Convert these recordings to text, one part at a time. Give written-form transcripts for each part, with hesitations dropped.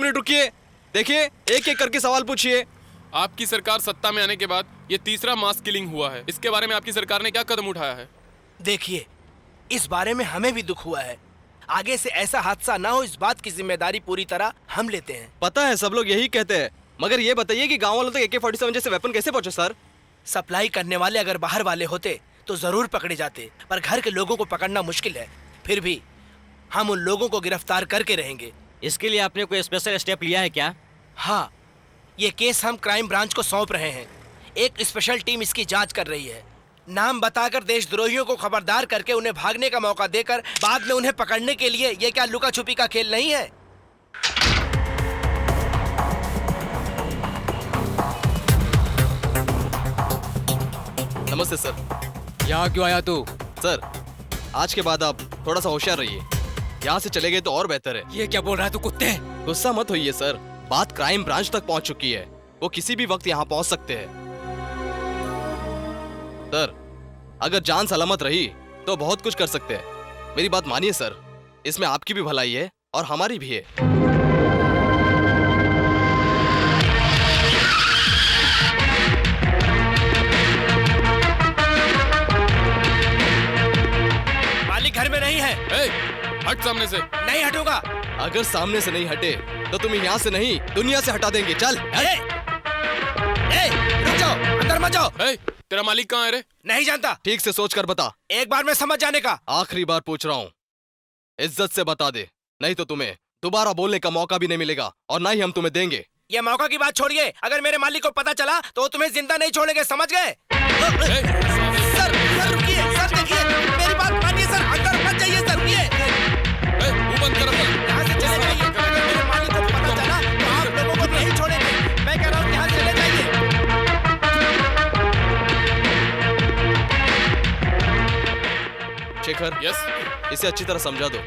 Minute रुकिए, देखिए एक एक करके सवाल पूछिए। आपकी सरकार सत्ता में आने के बाद ये तीसरा मास किलिंग हुआ है, इसके बारे में आपकी सरकार ने क्या कदम उठाया है? देखिए, इस बारे में हमें भी दुख हुआ है। आगे से ऐसा हादसा ना हो, इस बात की जिम्मेदारी पूरी तरह हम लेते हैं। पता है सब लोग यही कहते हैं, मगर ये बताइए कि गांव वालों तक AK-47 जैसे वेपन कैसे पहुंचे सर? सप्लाई करने वाले अगर बाहर वाले होते तो जरूर पकड़े जाते, पर घर के लोगों को पकड़ना मुश्किल है। फिर भी हम उन लोगों को गिरफ्तार करके रहेंगे। इसके लिए आपने कोई स्पेशल स्टेप लिया है क्या? हाँ, ये केस हम क्राइम ब्रांच को सौंप रहे हैं। एक स्पेशल टीम इसकी जांच कर रही है। नाम बताकर देशद्रोहियों को खबरदार करके उन्हें भागने का मौका देकर बाद में उन्हें पकड़ने के लिए ये क्या लुका छुपी का खेल नहीं है? नमस्ते सर। यहाँ क्यों आया तू? सर, आज के बाद आप थोड़ा सा होशियार रहिए। यहाँ से चले गए तो और बेहतर है। ये क्या बोल रहा है तू कुत्ते? गुस्सा मत होइए सर, बात क्राइम ब्रांच तक पहुंच चुकी है, वो किसी भी वक्त यहाँ पहुंच सकते हैं। सर, अगर जान सलामत रही तो बहुत कुछ कर सकते हैं। मेरी बात मानिए सर, इसमें आपकी भी भलाई है और हमारी भी है। मालिक घर में नहीं है। ए, हट सामने से। नहीं हटूंगा। अगर सामने से नहीं हटे तो तुम्हें यहाँ से नहीं दुनिया से हटा देंगे। चल। रुक जाओ, अंदर मत जाओ। ए, तेरा मालिक कहाँ है रे? नहीं जानता। ठीक से सोच कर बता। एक बार में समझ जाने का। आखिरी बार पूछ रहा हूँ, इज्जत से बता दे, नहीं तो तुम्हें दोबारा बोलने का मौका भी नहीं मिलेगा और ना ही हम तुम्हें देंगे। ये मौका की बात छोड़िए, अगर मेरे मालिक को पता चला तो वो तुम्हें जिंदा नहीं छोड़ेंगे, समझ गए? सर रुकिए, सर देखिए, मेरी बात मानिए सर, अंदर मत जाइए सर, रुकिए। मुंह बंद कर अपना। यहाँ से चले जाइए, अगर मेरे मालिक को पता चला तो आप लोगों को नहीं छोड़ेंगे। मैं कह रहा हूँ यहाँ से चले जाइए। शेखर, यस। इसे अच्छी तरह समझा दो।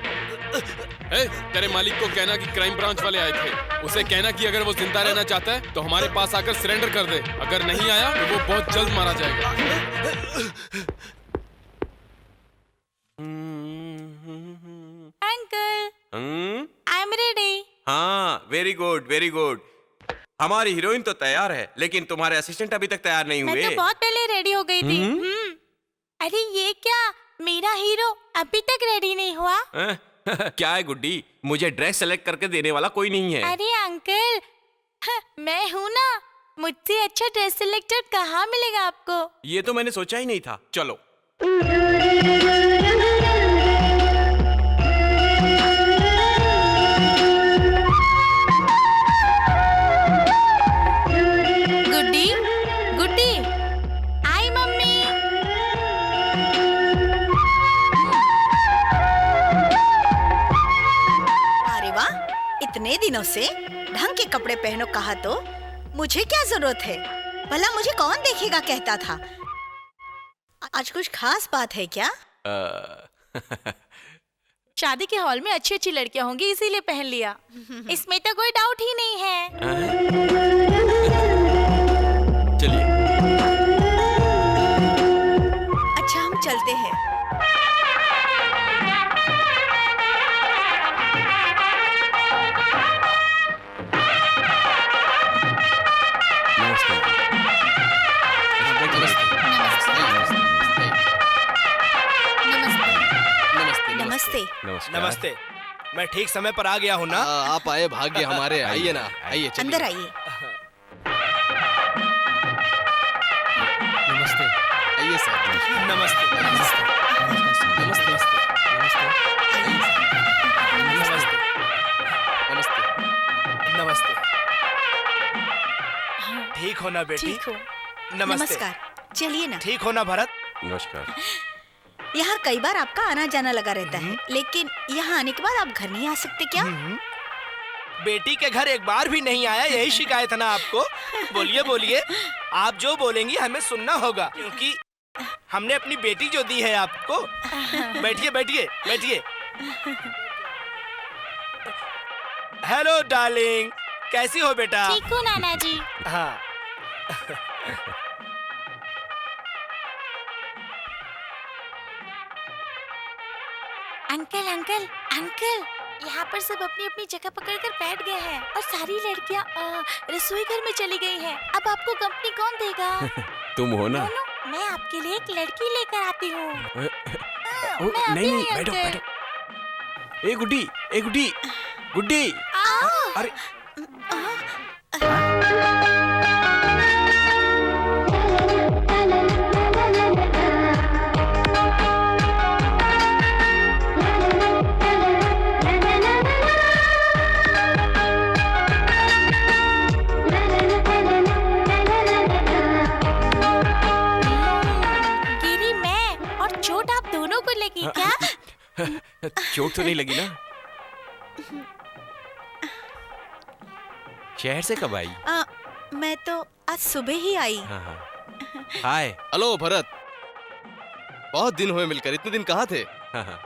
ए, तेरे मालिक को कहना कि क्राइम ब्रांच वाले आए थे। उसे कहना कि अगर वो जिंदा रहना चाहता है तो हमारे पास आकर सरेंडर कर दे। अगर नहीं आया तो वो बहुत जल्द मारा जाएगा। Uncle, I am ready. हाँ, वेरी गुड वेरी गुड। हमारी हीरोइन तो तैयार है, लेकिन तुम्हारे असिस्टेंट अभी तक तैयार नहीं मैं हुए। तो बहुत पहले रेडी हो गई थी। अरे ये क्या, मेरा हीरो अभी तक रेडी नहीं हुआ? क्या है गुड्डी, मुझे ड्रेस सेलेक्ट करके देने वाला कोई नहीं है। अरे अंकल, मैं हूँ ना, मुझसे अच्छा ड्रेस सिलेक्टर कहाँ मिलेगा आपको? ये तो मैंने सोचा ही नहीं था। चलो। गुड्डी, गुड्डी, आई मम्मी। अरे वाह, इतने दिनों से ढंग के कपड़े पहनो कहा तो मुझे क्या जरूरत है? भला मुझे कौन देखेगा कहता था। आज कुछ खास बात है क्या? शादी के हॉल में अच्छी अच्छी लड़कियां होंगी इसीलिए पहन लिया। इसमें तो कोई डाउट ही नहीं है। चलिए। अच्छा, हम चलते हैं। नमस्ते। नमस्ते। मैं ठीक समय पर आ गया हूँ ना? आप आए भाग्य हमारे। आइए ना, आइए चलिए। अंदर आइए। नमस्ते। आइए सर। नमस्ते। नमस्ते। नमस्ते। नमस्ते। नमस्ते। ठीक हो ना बेटी? ठीक हो। नमस्ते। नमस्कार। चलिए ना। ठीक हो ना भरत? नमस्कार। यहाँ कई बार आपका आना जाना लगा रहता है, लेकिन यहाँ आने के बाद आप घर नहीं आ सकते क्या? बेटी के घर एक बार भी नहीं आया, यही शिकायत है ना आपको? बोलिए बोलिए, आप जो बोलेंगी हमें सुनना होगा, क्योंकि हमने अपनी बेटी जो दी है आपको। बैठिए बैठिए बैठिए। हेलो डार्लिंग, कैसी हो बेटा? ठीक हूँ नाना जी। हाँ। अंकल अंकल अंकल, यहाँ पर सब अपनी अपनी जगह पकड़कर बैठ गए हैं और सारी लड़कियाँ रसोई घर में चली गई हैं। अब आपको कंपनी कौन देगा? तुम हो ना? दोनों, मैं आपके लिए एक लड़की लेकर आती हूँ। नहीं नहीं, बैठो बैठो। ए गुड्डी, ए गुड्डी, गुड्डी। अरे गिरी मैं और चोट आप दोनों को लगी क्या? चोट तो नहीं लगी ना? शहर से कब आई? मैं तो आज सुबह ही आई। हाँ हाँ। हाय। हेलो भरत, बहुत दिन हुए मिलकर। इतने दिन कहाँ थे? हाँ हाँ।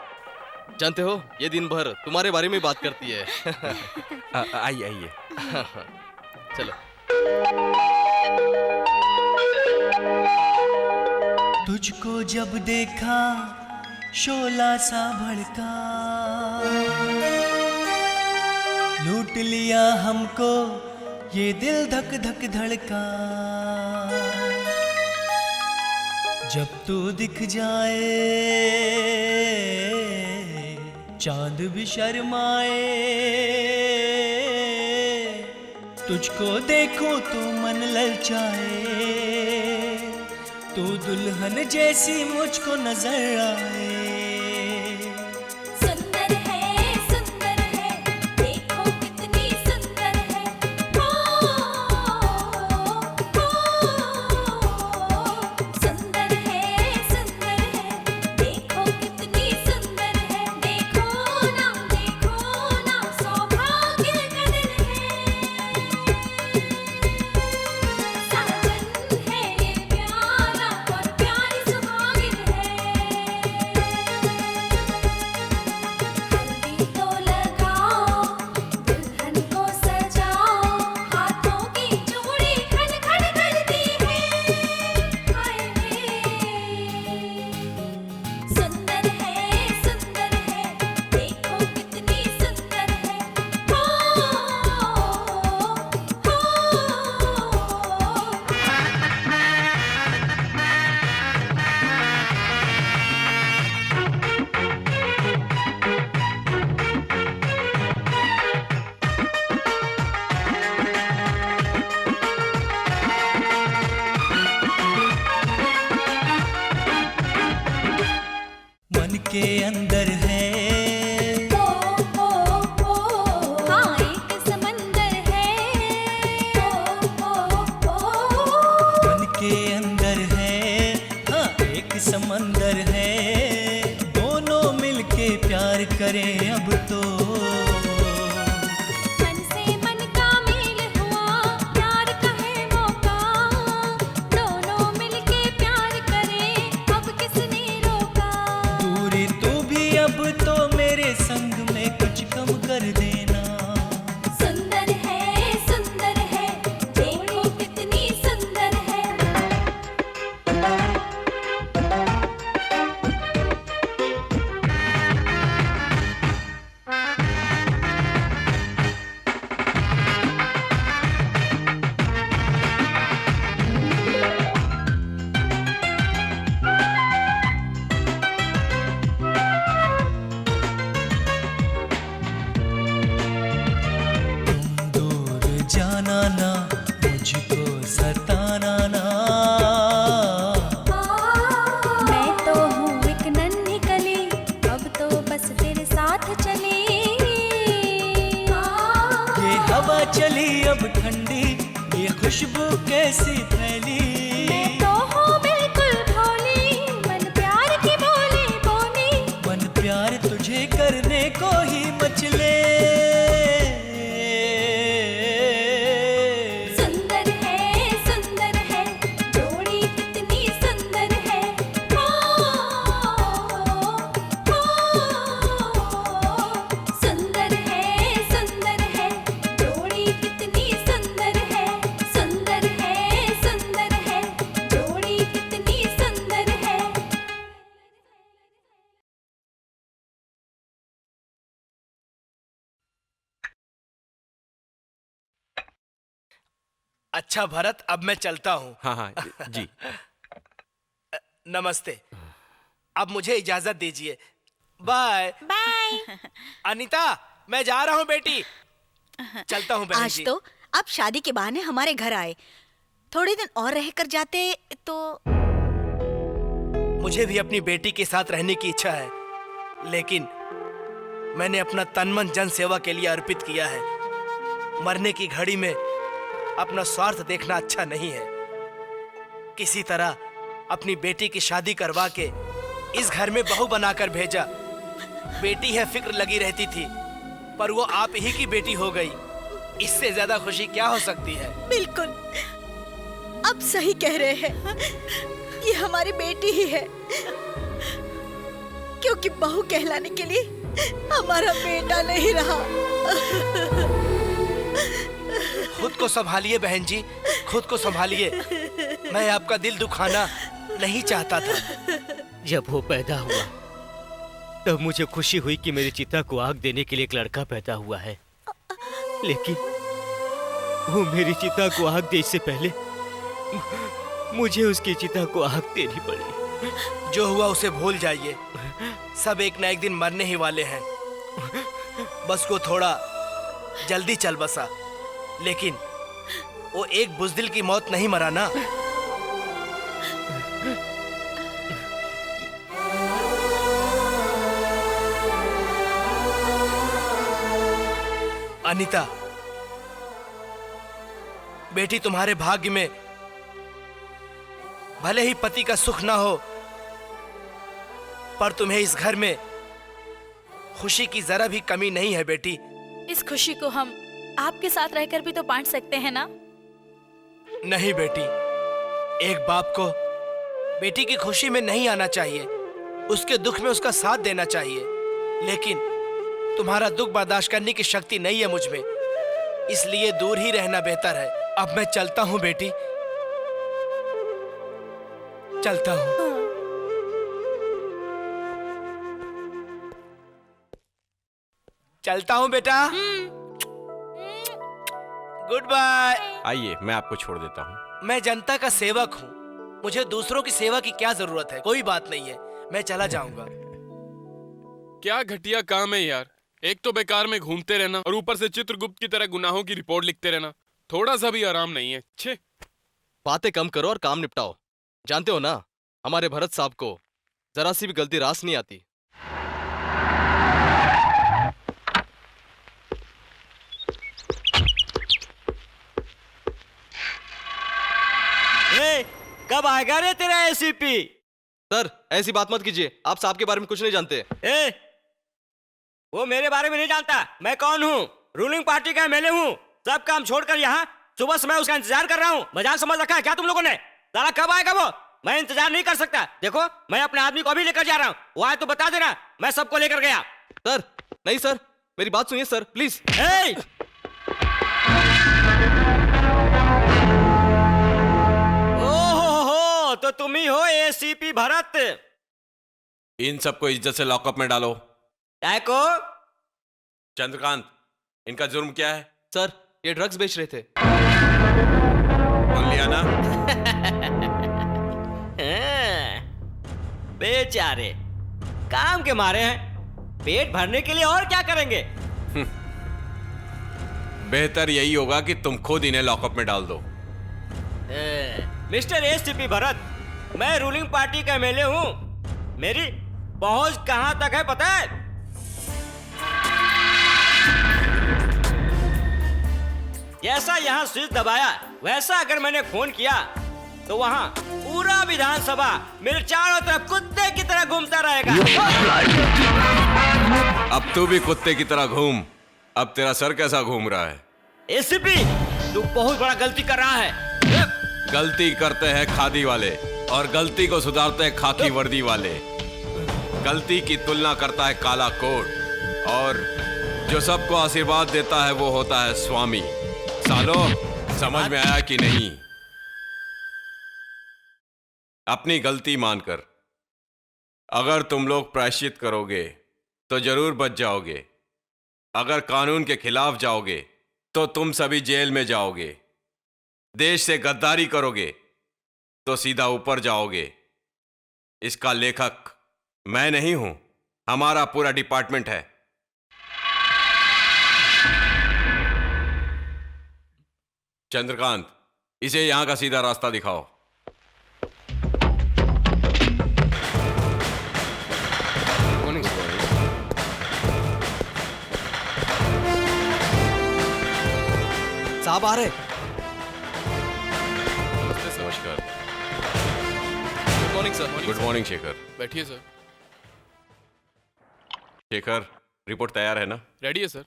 जानते हो, ये दिन भर तुम्हारे बारे में बात करती है। आइए आइए। चलो। तुझको जब देखा शोला सा भड़का, लूट लिया हमको ये दिल धक धक धड़का। जब तू दिख जाए चांद भी शर्माए, तुझको देखूं तो मन ललचाए, तू दुल्हन जैसी मुझको नजर आए। सुंदर है, देखो कितनी सुंदर है। सुंदर है, देखो कितनी सुंदर है। देखो ना सौभाग्य का दिन है। साजन है ये प्यारा और प्यारी सुहागिन है। हल्दी तो लगाओ, दुल्हन को सजाओ, हाथों की चूड़ी खन खन करती है। हाय रे, सुंदर है, देखो कितनी सुंदर है। मन के अंदर है हाँ एक समंदर है। मन के अंदर है, हाँ एक समंदर है। दोनों मिलके प्यार करें अब तो। मन से मन का मेल हुआ, प्यार का है मौका। दोनों मिलके प्यार करें, अब किसने रोका। दूरी तू भी अब तो मेरे संग में कुछ कम कर देना। सुंदर है, देखो कितनी सुंदर है। तुम दूर जाना ना, मुझको सताना ना। मैं तो हूँ एक नन्ही कली, अब तो बस तेरे साथ चली। ये हवा चली अब ठंडी, ये खुशबू कैसी फैली। मैं तो हूँ बिल्कुल भोली, मन प्यार की बोली बोली। मन प्यार तुझे करने को ही मचले। अच्छा भरत, अब मैं चलता हूँ। हाँ हाँ जी। नमस्ते। अब मुझे इजाजत दीजिए। Bye bye. अनीता, मैं जा रहा हूँ बेटी। चलता हूँ बहन आज जी। तो आप शादी के बहाने हमारे घर आए, थोड़े दिन और रहकर जाते तो। मुझे भी अपनी बेटी के साथ रहने की इच्छा है, लेकिन मैंने अपना तन मन जन सेवा के लिए अर्पित किया है। मरने की घड़ी में अपना स्वार्थ देखना अच्छा नहीं है। किसी तरह अपनी बेटी की शादी करवा के इस घर में बहू बनाकर भेजा। बेटी है फिक्र लगी रहती थी, पर वो आप ही की बेटी हो गई। इससे ज्यादा खुशी क्या हो सकती है? बिल्कुल, आप सही कह रहे हैं। ये हमारी बेटी ही है, क्योंकि बहू कहलाने के लिए हमारा बेटा नहीं रहा। खुद को संभालिए बहन जी, खुद को संभालिए। मैं आपका दिल दुखाना नहीं चाहता था। जब वो पैदा हुआ तब मुझे खुशी हुई कि मेरी चिता को आग देने के लिए एक लड़का पैदा हुआ है, लेकिन वो मेरी चिता को आग दे इससे पहले मुझे उसकी चिता को आग देनी पड़ी। जो हुआ उसे भूल जाइए। सब एक ना एक दिन मरने ही वाले हैं। बस को थोड़ा जल्दी चल बसा, लेकिन वो एक बुज़दिल की मौत नहीं मरा ना। अनीता, बेटी, तुम्हारे भाग्य में भले ही पति का सुख ना हो, पर तुम्हें इस घर में खुशी की जरा भी कमी नहीं है बेटी। इस खुशी को हम आपके साथ रहकर भी तो बांट सकते हैं ना? नहीं बेटी, एक बाप को बेटी की खुशी में नहीं आना चाहिए, उसके दुख में उसका साथ देना चाहिए। लेकिन तुम्हारा दुख बर्दाश्त करने की शक्ति नहीं है मुझ में, इसलिए दूर ही रहना बेहतर है। अब मैं चलता हूँ बेटी, चलता हूँ। चलता हूँ बेटा। Good bye. आइए, मैं आपको छोड़ देता हूँ। मैं जनता का सेवक हूँ, मुझे दूसरों की सेवा की क्या जरूरत है? कोई बात नहीं है, मैं चला जाऊंगा। क्या घटिया काम है यार। एक तो बेकार में घूमते रहना और ऊपर से चित्रगुप्त की तरह गुनाहों की रिपोर्ट लिखते रहना। थोड़ा सा भी आराम नहीं है। छे। बातें कम करो और काम निपटाओ। जानते हो ना, हमारे भरत साहब को जरा सी भी गलती रास नहीं आती। कब आएगा रे तेरा एसीपी? सर, ऐसी बात मत कीजिए, आप साहब के बारे में कुछ नहीं जानते। वो मेरे बारे में नहीं जानता। मैं कौन हूँ? रूलिंग पार्टी का एमएलए हूँ। सब काम छोड़कर यहाँ सुबह से मैं उसका इंतजार कर रहा हूँ। मजाक समझ रखा है क्या तुम लोगों ने? साला कब आएगा वो? मैं इंतजार नहीं कर सकता। देखो, मैं अपने आदमी को अभी लेकर जा रहा हूँ। वो आए तो बता देना, मैं सबको लेकर गया। सर, नहीं सर, मेरी बात सुनिए सर, प्लीज। ओहो, तो तुम ही हो एसीपी भरत? इन सबको इज्जत से लॉकअप में डालो। को चंद्रकांत, इनका जुर्म क्या है? सर, ये ड्रग्स बेच रहे थे। बोल लिया ना? बेचारे काम के मारे हैं, पेट भरने के लिए और क्या करेंगे? बेहतर यही होगा कि तुम खुद इन्हें लॉकअप में डाल दो। मिस्टर एसीपी भरत, मैं रूलिंग पार्टी का एमएलए हूं। मेरी पहुंच कहां तक है पता है? जैसा यहां स्विच दबाया, वैसा अगर मैंने फोन किया तो वहां पूरा विधानसभा मेरे चारों तरफ कुत्ते की तरह घूमता रहेगा। अब तू भी कुत्ते की तरह घूम। अब तेरा सर कैसा घूम रहा है? एसीपी, तू बहुत बड़ा गलती कर रहा है। गलती करते हैं खादी वाले और गलती को सुधारते हैं खाकी वर्दी वाले। गलती की तुलना करता है काला कोट और जो सबको आशीर्वाद देता है वो होता है स्वामी। सालो, समझ में आया कि नहीं? अपनी गलती मानकर अगर तुम लोग प्रायश्चित करोगे तो जरूर बच जाओगे। अगर कानून के खिलाफ जाओगे तो तुम सभी जेल में जाओगे। देश से गद्दारी करोगे तो सीधा ऊपर जाओगे। इसका लेखक मैं नहीं हूं, हमारा पूरा डिपार्टमेंट है। चंद्रकांत, इसे यहां का सीधा रास्ता दिखाओ। साहब आ रहे। नमस्कार। Good morning sir. Good morning Shekhar. बैठिए सर। शेखर, रिपोर्ट तैयार है ना? रेडी है सर।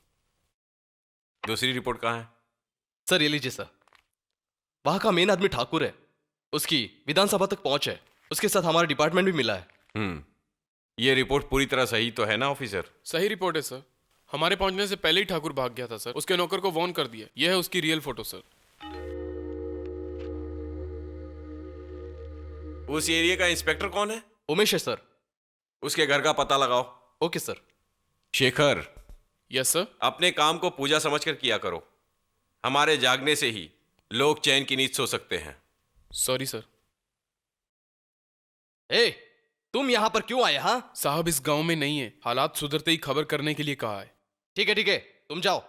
दूसरी रिपोर्ट कहाँ है? सर ये लीजिए सर। वहां का मेन आदमी ठाकुर है, उसकी विधानसभा तक पहुंच है, उसके साथ हमारा डिपार्टमेंट भी मिला है। ये रिपोर्ट पूरी तरह सही तो है ना ऑफिसर? सही रिपोर्ट है सर। हमारे पहुंचने से पहले ही ठाकुर भाग गया था सर। उसके नौकर को वार्न कर दिया। यह है उसकी रियल फोटो सर। उस एरिया का इंस्पेक्टर कौन है? उमेश है सर। उसके घर का पता लगाओ। Okay sir. Shekhar. Yes sir. अपने काम को पूजा समझकर किया करो। हमारे जागने से ही लोग चैन की नींद सो सकते हैं। Sorry sir. ए, तुम यहां पर क्यों आए? हाँ साहब इस गांव में नहीं है, हालात सुधरते ही खबर करने के लिए कहा है। ठीक है, तुम जाओ।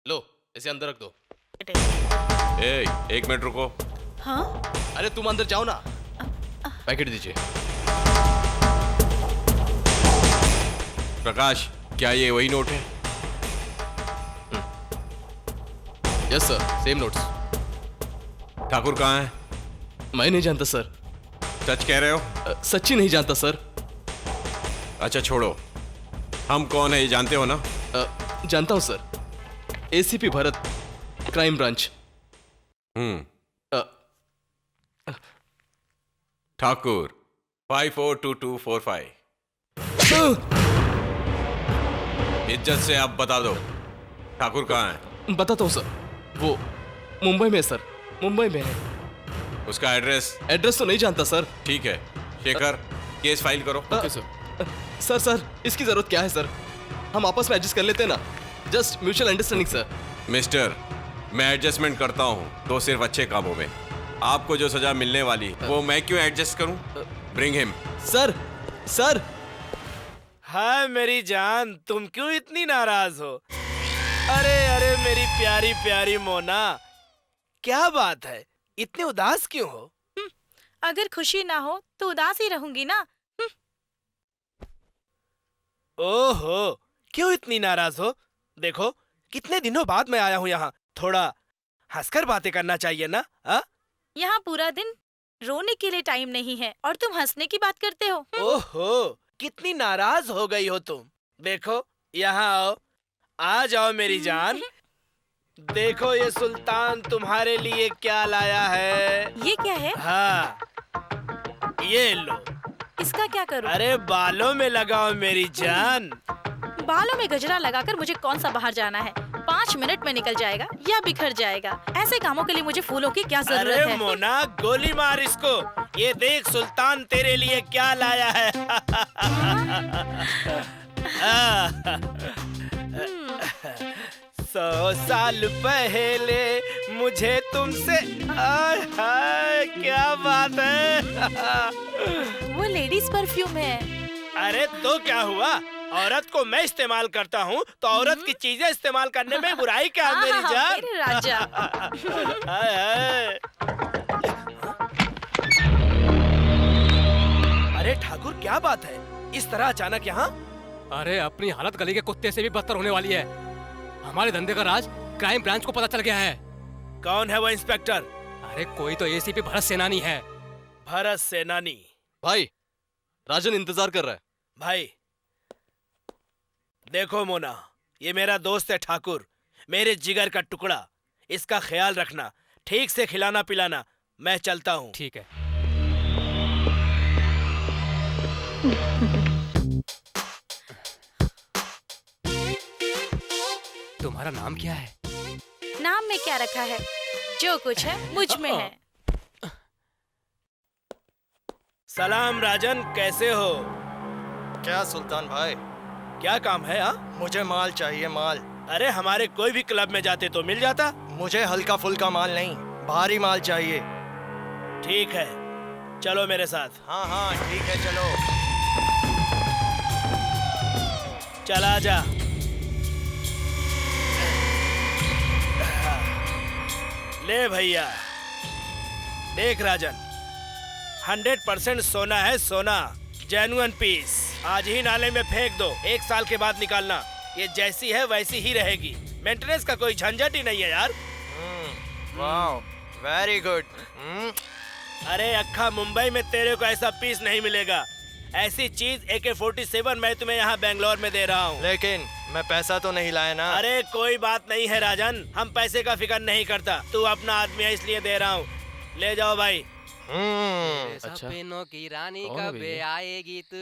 लो इसे अंदर रख दो। एक मिनट रुको। हाँ? अरे तुम अंदर जाओ ना। पैकेट दीजिए। प्रकाश, क्या ये वही नोट है? Yes sir, same notes. Thakur कहाँ है? मैं नहीं जानता सर। सच कह रहे हो? सच्ची नहीं जानता सर। अच्छा छोड़ो, हम कौन है ये जानते हो ना? जानता हूं sir. ACP Bharat, crime branch. Thakur 542245। इज्जत से आप बता दो, ठाकुर कहाँ है? बताता हूँ सर। वो मुंबई में है सर, मुंबई में है। उसका एड्रेस? एड्रेस तो नहीं जानता सर। ठीक है शेखर, केस फाइल करो। Okay sir. सर इसकी जरूरत क्या है सर? हम आपस में एडजस्ट कर लेते हैं ना। Just mutual understanding sir. Mister, मैं एडजस्टमेंट करता हूँ तो सिर्फ अच्छे कामों में। आपको जो सजा मिलने वाली वो मैं क्यों एडजस्ट करूँ? Bring him. सर। हाय मेरी जान, तुम क्यों इतनी नाराज हो? अरे मेरी प्यारी प्यारी मोना, क्या बात है, इतने उदास क्यों हो? अगर खुशी ना हो तो उदास ही रहूंगी ना। ओहो, क्यों इतनी नाराज हो? देखो कितने दिनों बाद मैं आया हूँ यहाँ, थोड़ा हंसकर बातें करना चाहिए ना? यहाँ पूरा दिन रोने के लिए टाइम नहीं है और तुम हंसने की बात करते हो। ओहो, कितनी नाराज हो गई हो तुम। देखो यहाँ आओ, आ जाओ मेरी जान। देखो ये सुल्तान तुम्हारे लिए क्या लाया है। ये क्या है? हाँ, ये लो। इसका क्या करूं? अरे बालों में लगाओ मेरी जान। बालों में गजरा लगाकर मुझे कौन सा बाहर जाना है? 5 मिनट में निकल जाएगा या बिखर जाएगा। ऐसे कामों के लिए मुझे फूलों की क्या जरूरत है? अरे मोना, गोली मार इसको। ये देख सुल्तान तेरे लिए क्या लाया है। 100 साल पहले मुझे तुमसे हाय क्या बात है। वो लेडीज परफ्यूम है। अरे तो क्या हुआ, औरत को मैं इस्तेमाल करता हूँ तो औरत की चीजें इस्तेमाल करने में बुराई क्या है मेरी जान? मेरे राजा। अरे ठाकुर क्या बात है, इस तरह अचानक यहाँ? अरे अपनी हालत गली के कुत्ते से भी बदतर होने वाली है। हमारे धंधे का राज क्राइम ब्रांच को पता चल गया है। कौन है वो इंस्पेक्टर? अरे कोई तो एसीपी भरत सेनानी है। भरत सेनानी? भाई राजन इंतजार कर रहा है। भाई देखो मोना, ये मेरा दोस्त है ठाकुर, मेरे जिगर का टुकड़ा। इसका ख्याल रखना, ठीक से खिलाना पिलाना। मैं चलता हूँ। ठीक है। तुम्हारा नाम क्या है? नाम में क्या रखा है? जो कुछ है मुझ में है। सलाम राजन, कैसे हो? क्या सुल्तान भाई, क्या काम है? मुझे माल चाहिए, माल। अरे हमारे कोई भी क्लब में जाते तो मिल जाता। मुझे हल्का फुल्का माल नहीं, भारी माल चाहिए। ठीक है, चलो मेरे साथ। हाँ हाँ ठीक है, चलो। चला जा। ले भैया, देख राजन, 100% सोना है, सोना, जेन्युइन पीस। आज ही नाले में फेंक दो, 1 साल के बाद निकालना। ये जैसी है वैसी ही रहेगी, मेंटेनेंस का कोई झंझट ही नहीं है यार। वाह, वेरी गुड। अरे अक्खा, मुंबई में तेरे को ऐसा पीस नहीं मिलेगा। ऐसी चीज AK-47 मैं तुम्हें यहाँ बेंगलोर में दे रहा हूँ। लेकिन मैं पैसा तो नहीं लाया ना। अरे कोई बात नहीं है राजन, हम पैसे का फिक्र नहीं करता। तू अपना आदमी है इसलिए दे रहा हूँ, ले जाओ भाई। अच्छा। सपनों की रानी कौन है कब भैया? आएगी तू,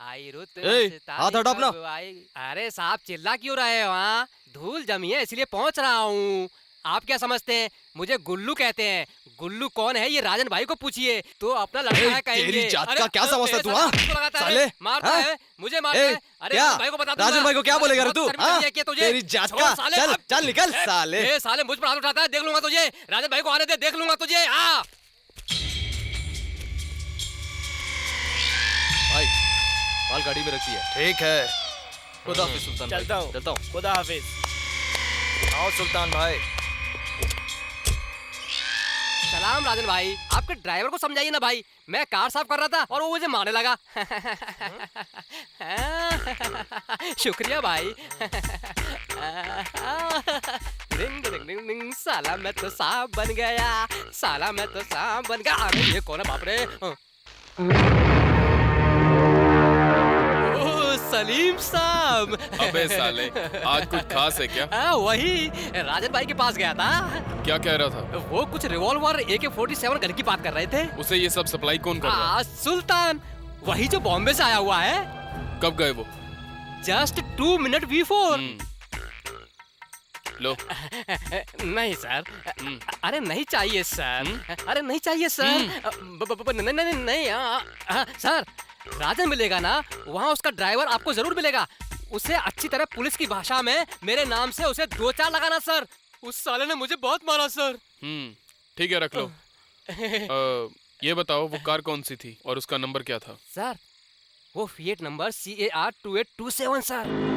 आई रुत ए, सितारे हाथ हटा अपना। कब आएगी। अरे साहब चिल्ला क्यों रहे हो? हाँ, धूल जमी है इसलिए पहुंच रहा हूँ। आप क्या समझते हैं मुझे गुल्लू कहते हैं? गुल्लू कौन है ये राजन भाई को पूछिए, तो अपना लड़का है कहेंगे। तेरी जात अरे, का क्या समझता तू? हाँ साले मारता हाँ? है, मुझे मारता ए, है। अरे क्या? राजन भाई को बता दूंगा। राजन भाई को क्या अरे, बोलेगा रे बहुत तू? शर्मिंदगी हाँ? है कि तुझे। तेरी जात छोड़ का, साले, चल अब- चल निकल ए, साले। ए, साले मुझ पर हाथ उठाता है, देख लूंगा तुझे। राजन भाई को आने दे, देख लूंगा तुझे। आ भाई माल गाड़ी में रखी है। ठीक है, खुदा हाफिज सुल्तान भाई। चलता हूँ। चलता हूँ। खुदा हाफिज। आओ सुल्तान भाई। सलाम राजन भाई, आपके ड्राइवर को समझाइए ना भाई, मैं कार साफ कर रहा था और वो मुझे मारने लगा। शुक्रिया भाई। डिंग डिंग डिंग डिंग, साला मैं तो सांप बन गया, साला मैं तो सांप बन गया। अरे ये कौन है बाप रे? ओह, सलीम साहब। अबे साले, आज कुछ खास है क्या? हाँ वही, राजन भाई के पास गया था। क्या कह रहा था? वो कुछ रिवॉल्वर AK-47 गन की बात कर रहे थे। उसे ये सब सप्लाई कौन कर रहा है? सुल्तान, वही जो बॉम्बे से आया हुआ है। कब गए वो? Just 2 minute before. लो। नहीं सर, अरे नहीं चाहिए सर, अरे नहीं चाहिए सर। नहीं नहीं नहीं सर, राजन मिलेगा ना, वहाँ उसका ड्राइवर आपको जरूर मिलेगा। उसे अच्छी तरह पुलिस की भाषा में मेरे नाम से उसे 2-4 लगाना सर। उस साले ने मुझे बहुत मारा सर। ठीक है, रख लो। ये बताओ वो कार कौन सी थी और उसका नंबर क्या था? सर वो फिएट नंबर CAR 2827 सर।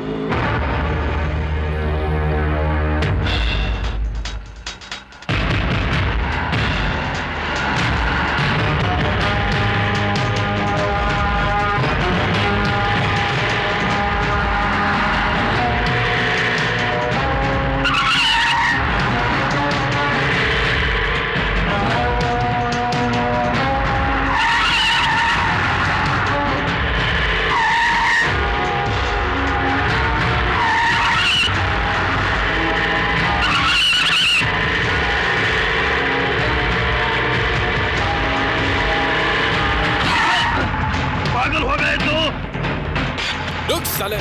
रुक साले।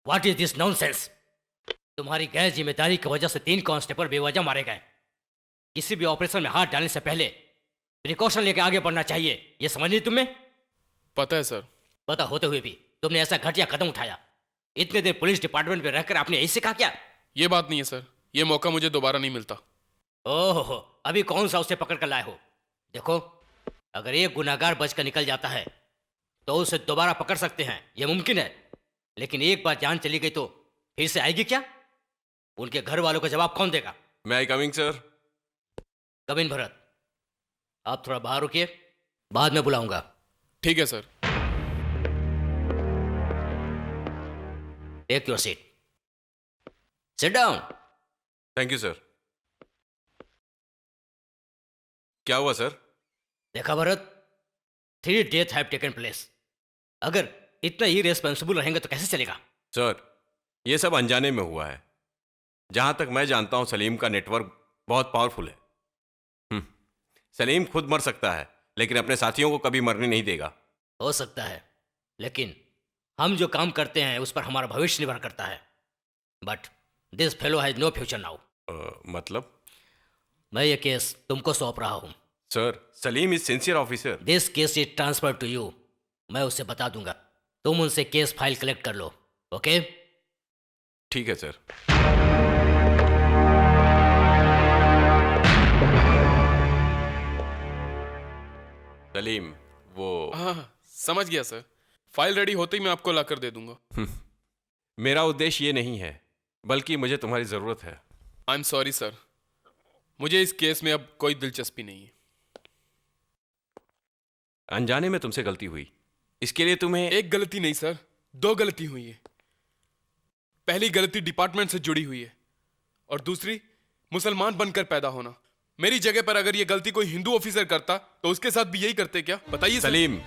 What is this nonsense? तुम्हारी गैर जिम्मेदारी की वजह से 3 कांस्टेबल बेवजह मारे गए। किसी भी ऑपरेशन में हाथ डालने से पहले प्रिकॉशन लेकर आगे बढ़ना चाहिए, ये समझ नहीं तुम्हें? पता है सर। पता होते हुए भी तुमने ऐसा घटिया कदम उठाया। इतने देर पुलिस डिपार्टमेंट में रहकर आपने यही सीखा क्या? ये बात नहीं है सर, ये मौका मुझे दोबारा नहीं मिलता। ओहो, अभी कौन सा उसे पकड़ कर लाए हो? देखो, अगर एक गुनाहगार बचकर निकल जाता है तो उसे दोबारा पकड़ सकते हैं, यह मुमकिन है। लेकिन एक बार जान चली गई तो फिर से आएगी क्या? उनके घर वालों का जवाब कौन देगा? May I coming sir? Come in Bharat, आप थोड़ा बाहर रुकिए, बाद में बुलाऊंगा। ठीक है sir. Take your seat, sit down. Thank you sir. क्या हुआ सर? देखा Bharat, 3 death have taken place. अगर इतना ही रेस्पॉन्सिबल रहेंगे तो कैसे चलेगा? सर, ये सब अनजाने में हुआ है। जहां तक मैं जानता हूं सलीम का नेटवर्क बहुत पावरफुल है। सलीम खुद मर सकता है लेकिन अपने साथियों को कभी मरने नहीं देगा। हो सकता है, लेकिन हम जो काम करते हैं उस पर हमारा भविष्य निर्भर करता है। But this fellow has no future now. मतलब? मैं ये केस तुमको सौंप रहा हूं। Sir, Salim is sincere officer. This case is transfer to you. मैं उससे बता दूंगा, तुम उनसे केस फाइल कलेक्ट कर लो। ओके? ठीक है सर। सलीम, वो हाँ, समझ गया सर। फाइल रेडी होते ही मैं आपको लाकर दे दूंगा। मेरा उद्देश्य ये नहीं है, बल्कि मुझे तुम्हारी जरूरत है। आई एम सॉरी सर, मुझे इस केस में अब कोई दिलचस्पी नहीं है। अनजाने में तुमसे गलती हुई, इसके लिए तुम्हें... एक गलती नहीं सर, 2 गलती हुई है। पहली गलती डिपार्टमेंट से जुड़ी हुई है और दूसरी मुसलमान बनकर पैदा होना। मेरी जगह पर अगर ये गलती कोई हिंदू ऑफिसर करता तो उसके साथ भी यही करते क्या? बताइए सलीम,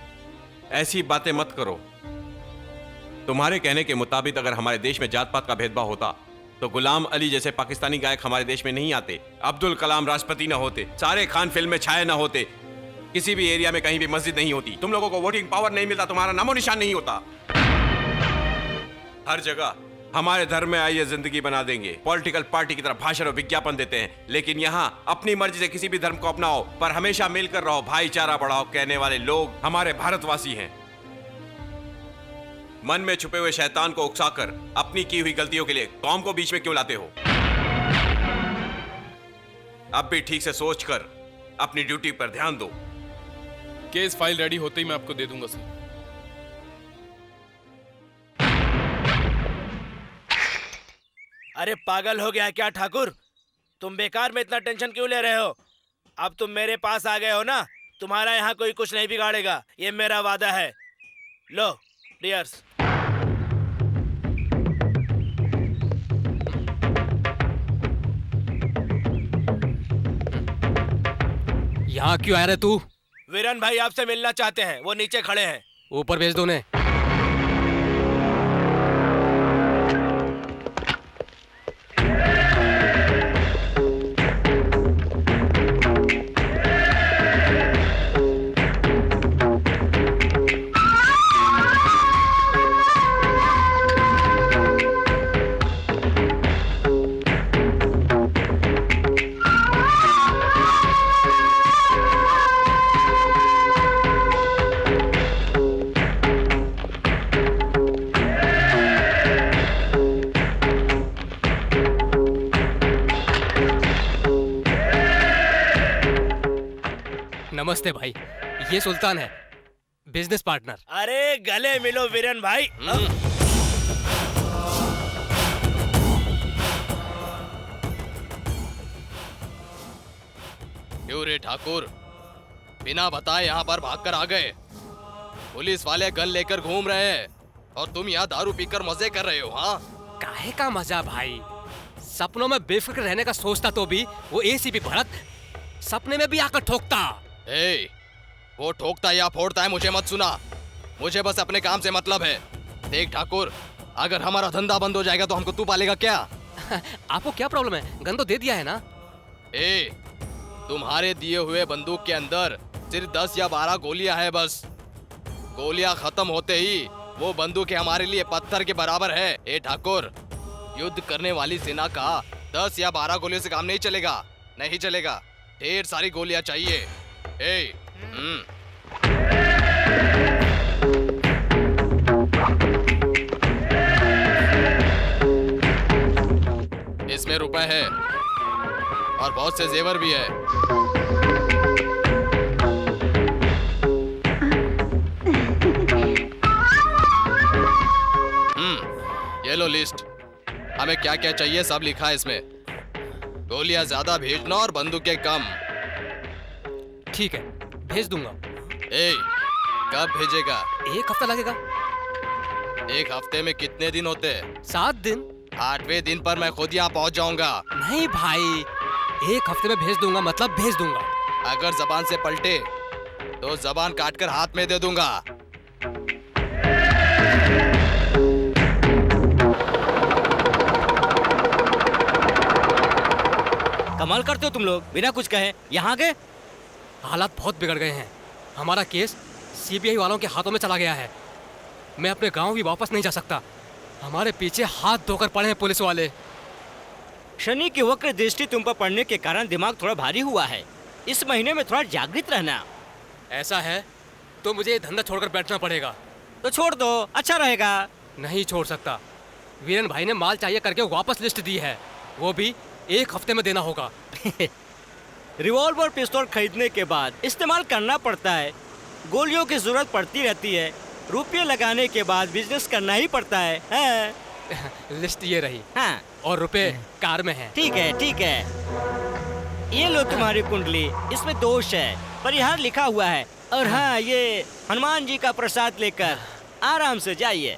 ऐसी बातें मत करो। तुम्हारे कहने के मुताबिक अगर हमारे देश में जात पात का भेदभाव होता तो गुलाम अली जैसे पाकिस्तानी गायक हमारे देश में नहीं आते, अब्दुल कलाम राष्ट्रपति ना होते, सारे खान फिल्म में छाए ना होते, किसी भी एरिया में कहीं भी मस्जिद नहीं होती, तुम लोगों को वोटिंग पावर नहीं मिलता, तुम्हारा नामो निशान नहीं होता। हर जगह हमारे धर्म में आइए जिंदगी बना देंगे, पॉलिटिकल पार्टी की तरह भाषण और विज्ञापन देते हैं, लेकिन यहाँ अपनी मर्जी से किसी भी धर्म को अपनाओ पर हमेशा मिलकर रहो, भाईचारा बढ़ाओ कहने वाले लोग हमारे भारतवासी हैं। मन में छुपे हुए शैतान को उकसाकर अपनी की हुई गलतियों के लिए कौम को बीच में क्यों लाते हो? अब भी ठीक से सोचकर अपनी ड्यूटी पर ध्यान दो। केस फाइल रेडी होते ही मैं आपको दे दूंगा सर। अरे पागल हो गया क्या ठाकुर? तुम बेकार में इतना टेंशन क्यों ले रहे हो? अब तुम मेरे पास आ गए हो ना, तुम्हारा यहाँ कोई कुछ नहीं बिगाड़ेगा, ये मेरा वादा है। लो डियर्स। यहाँ क्यों आ रहे तू? वीरन भाई आपसे मिलना चाहते हैं, वो नीचे खड़े हैं। ऊपर भेज दो उन्हें। नमस्ते भाई, ये सुल्तान है, बिजनेस पार्टनर। अरे गले मिलो वीरन भाई। क्यों रे ठाकुर, बिना बताए यहाँ पर भागकर आ गए? पुलिस वाले गन लेकर घूम रहे हैं और तुम यहाँ दारू पीकर मजे कर रहे हो। हाँ, काहे का मजा भाई? सपनों में बेफिक्र रहने का सोचता तो भी वो एसीपी भरत सपने में भी आकर ठोकता। वो ठोकता या फोड़ता है मुझे मत सुना, मुझे बस अपने काम से मतलब है। देख ठाकुर, अगर हमारा धंधा बंद हो जाएगा तो हमको तू पालेगा क्या? आपको क्या प्रॉब्लम है? गन तो दे दिया है ना। तुम्हारे दिए हुए बंदूक के अंदर सिर्फ 10 या 12 गोलियां है बस। गोलियां खत्म होते ही वो बंदूक हमारे लिए पत्थर के बराबर है। ठाकुर, युद्ध करने वाली सेना का 10 या 12 गोलियों से काम नहीं चलेगा, नहीं चलेगा, ढेर सारी गोलियां चाहिए। इसमें रुपए है और बहुत से जेवर भी है। ये लो लिस्ट, हमें क्या क्या चाहिए सब लिखा है इसमें। गोलियां ज्यादा भेजना और बंदूकें कम। ठीक है, भेज दूंगा। कब भेजेगा? 1 हफ्ता लगेगा। 1 हफ्ते में कितने दिन होते हैं? 7 दिन। 8वें दिन पर मैं खुद यहाँ पहुँच जाऊंगा। नहीं भाई, 1 हफ्ते में भेज दूंगा मतलब भेज दूंगा। अगर जबान से पलटे तो जबान काटकर हाथ में दे दूंगा। कमाल करते हो तुम लोग, बिना कुछ कहे यहाँ के। हालात बहुत बिगड़ गए हैं। हमारा केस सीबीआई वालों के हाथों में चला गया है। मैं अपने गांव भी वापस नहीं जा सकता। हमारे पीछे हाथ धोकर पड़े हैं पुलिस वाले। शनि की वक्र दृष्टि तुम पर पड़ने के कारण दिमाग थोड़ा भारी हुआ है। इस महीने में थोड़ा जागृत रहना। ऐसा है तो मुझे ये धंधा छोड़कर बैठना पड़ेगा। तो छोड़ दो, अच्छा रहेगा। नहीं छोड़ सकता। वीरेन भाई ने माल चाहिए करके वापस लिस्ट दी है, वो भी 1 हफ्ते में देना होगा। रिवॉल्वर पिस्तौल खरीदने के बाद इस्तेमाल करना पड़ता है, गोलियों की जरूरत पड़ती रहती है, रुपये लगाने के बाद बिजनेस करना ही पड़ता है। हाँ। लिस्ट ये रही। हाँ। और रुपए कार में है। ठीक है ठीक है, ये लो तुम्हारी कुंडली, इसमें दोष है, परिहार लिखा हुआ है। और हाँ, ये हनुमान जी का प्रसाद लेकर आराम से जाइए।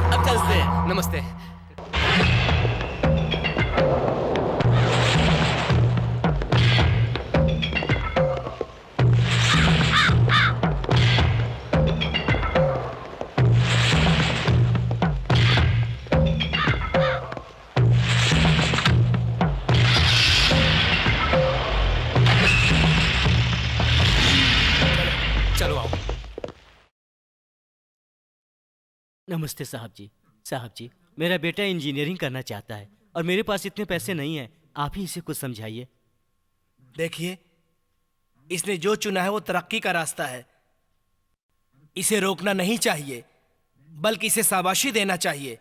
अब चलते हैं। नमस्ते। चलो आओ। नमस्ते साहब जी। साहब जी, मेरा बेटा इंजीनियरिंग करना चाहता है और मेरे पास इतने पैसे नहीं हैं, आप ही इसे कुछ समझाइए। देखिए, इसने जो चुना है वो तरक्की का रास्ता है। इसे रोकना नहीं चाहिए, बल्कि इसे शाबाशी देना चाहिए।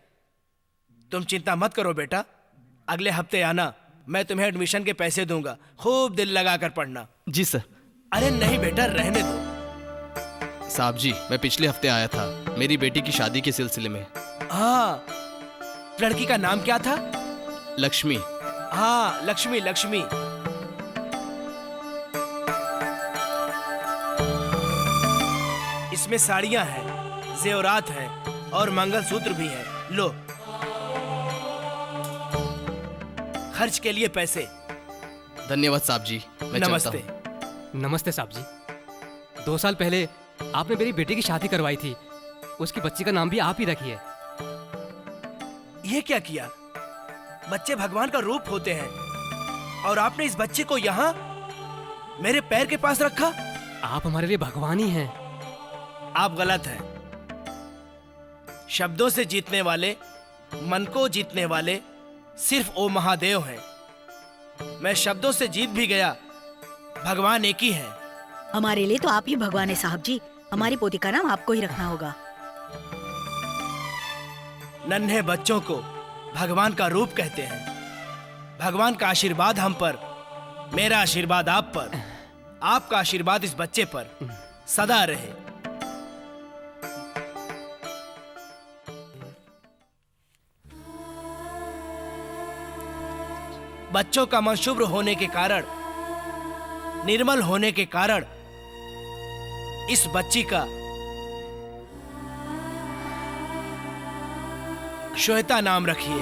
तुम चिंता मत करो बेटा, अगले हफ्ते आना, मैं तुम्हें एडमिशन के पैसे दूंगा। खूब दिल लगाकर पढ़ना। जी सर। अरे नहीं बेटा, रहने दो। साहब जी, मैं पिछले हफ्ते आया था मेरी बेटी की शादी के सिलसिले में। हाँ, लड़की का नाम क्या था? लक्ष्मी। हाँ, लक्ष्मी। लक्ष्मी इसमें साड़ियां हैं, जेवरात हैं और मंगलसूत्र भी है। लो, खर्च के लिए पैसे। धन्यवाद साहब जी, मैं नमस्ते। चलता हूं। नमस्ते साहब जी। 2 साल पहले आपने मेरी बेटी की शादी करवाई थी, उसकी बच्ची का नाम भी आप ही रखिए। ये क्या किया? बच्चे भगवान का रूप होते हैं और आपने इस बच्चे को यहाँ मेरे पैर के पास रखा। आप हमारे लिए भगवान ही हैं। आप गलत हैं। शब्दों से जीतने वाले, मन को जीतने वाले सिर्फ ओ महादेव हैं। मैं शब्दों से जीत भी गया, भगवान एक ही है। हमारे लिए तो आप ही भगवान है साहब जी। हमारी पोती का नाम आपको ही रखना होगा। नन्हे बच्चों को भगवान का रूप कहते हैं। भगवान का आशीर्वाद हम पर, मेरा आशीर्वाद आप पर, आपका आशीर्वाद इस बच्चे पर सदा रहे। बच्चों का मन शुभ्र होने के कारण, निर्मल होने के कारण इस बच्ची का श्वेता नाम रखिए।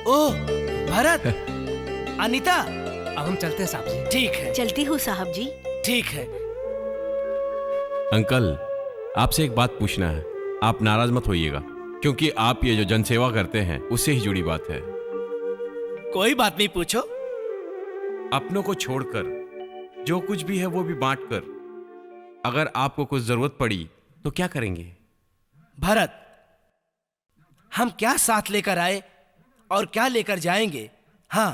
ओह भरत, अनीता, अब हम चलते हैं साहब जी। ठीक है। चलती हूँ साहब जी। ठीक है। अंकल, आपसे एक बात पूछना है, आप नाराज मत होइएगा, क्योंकि आप ये जो जनसेवा करते हैं उससे ही जुड़ी बात है। कोई बात नहीं, पूछो। अपनों को छोड़कर जो कुछ भी है वो भी बांटकर, अगर आपको कुछ जरूरत पड़ी तो क्या करेंगे? भरत, हम क्या साथ लेकर आए और क्या लेकर जाएंगे? हाँ,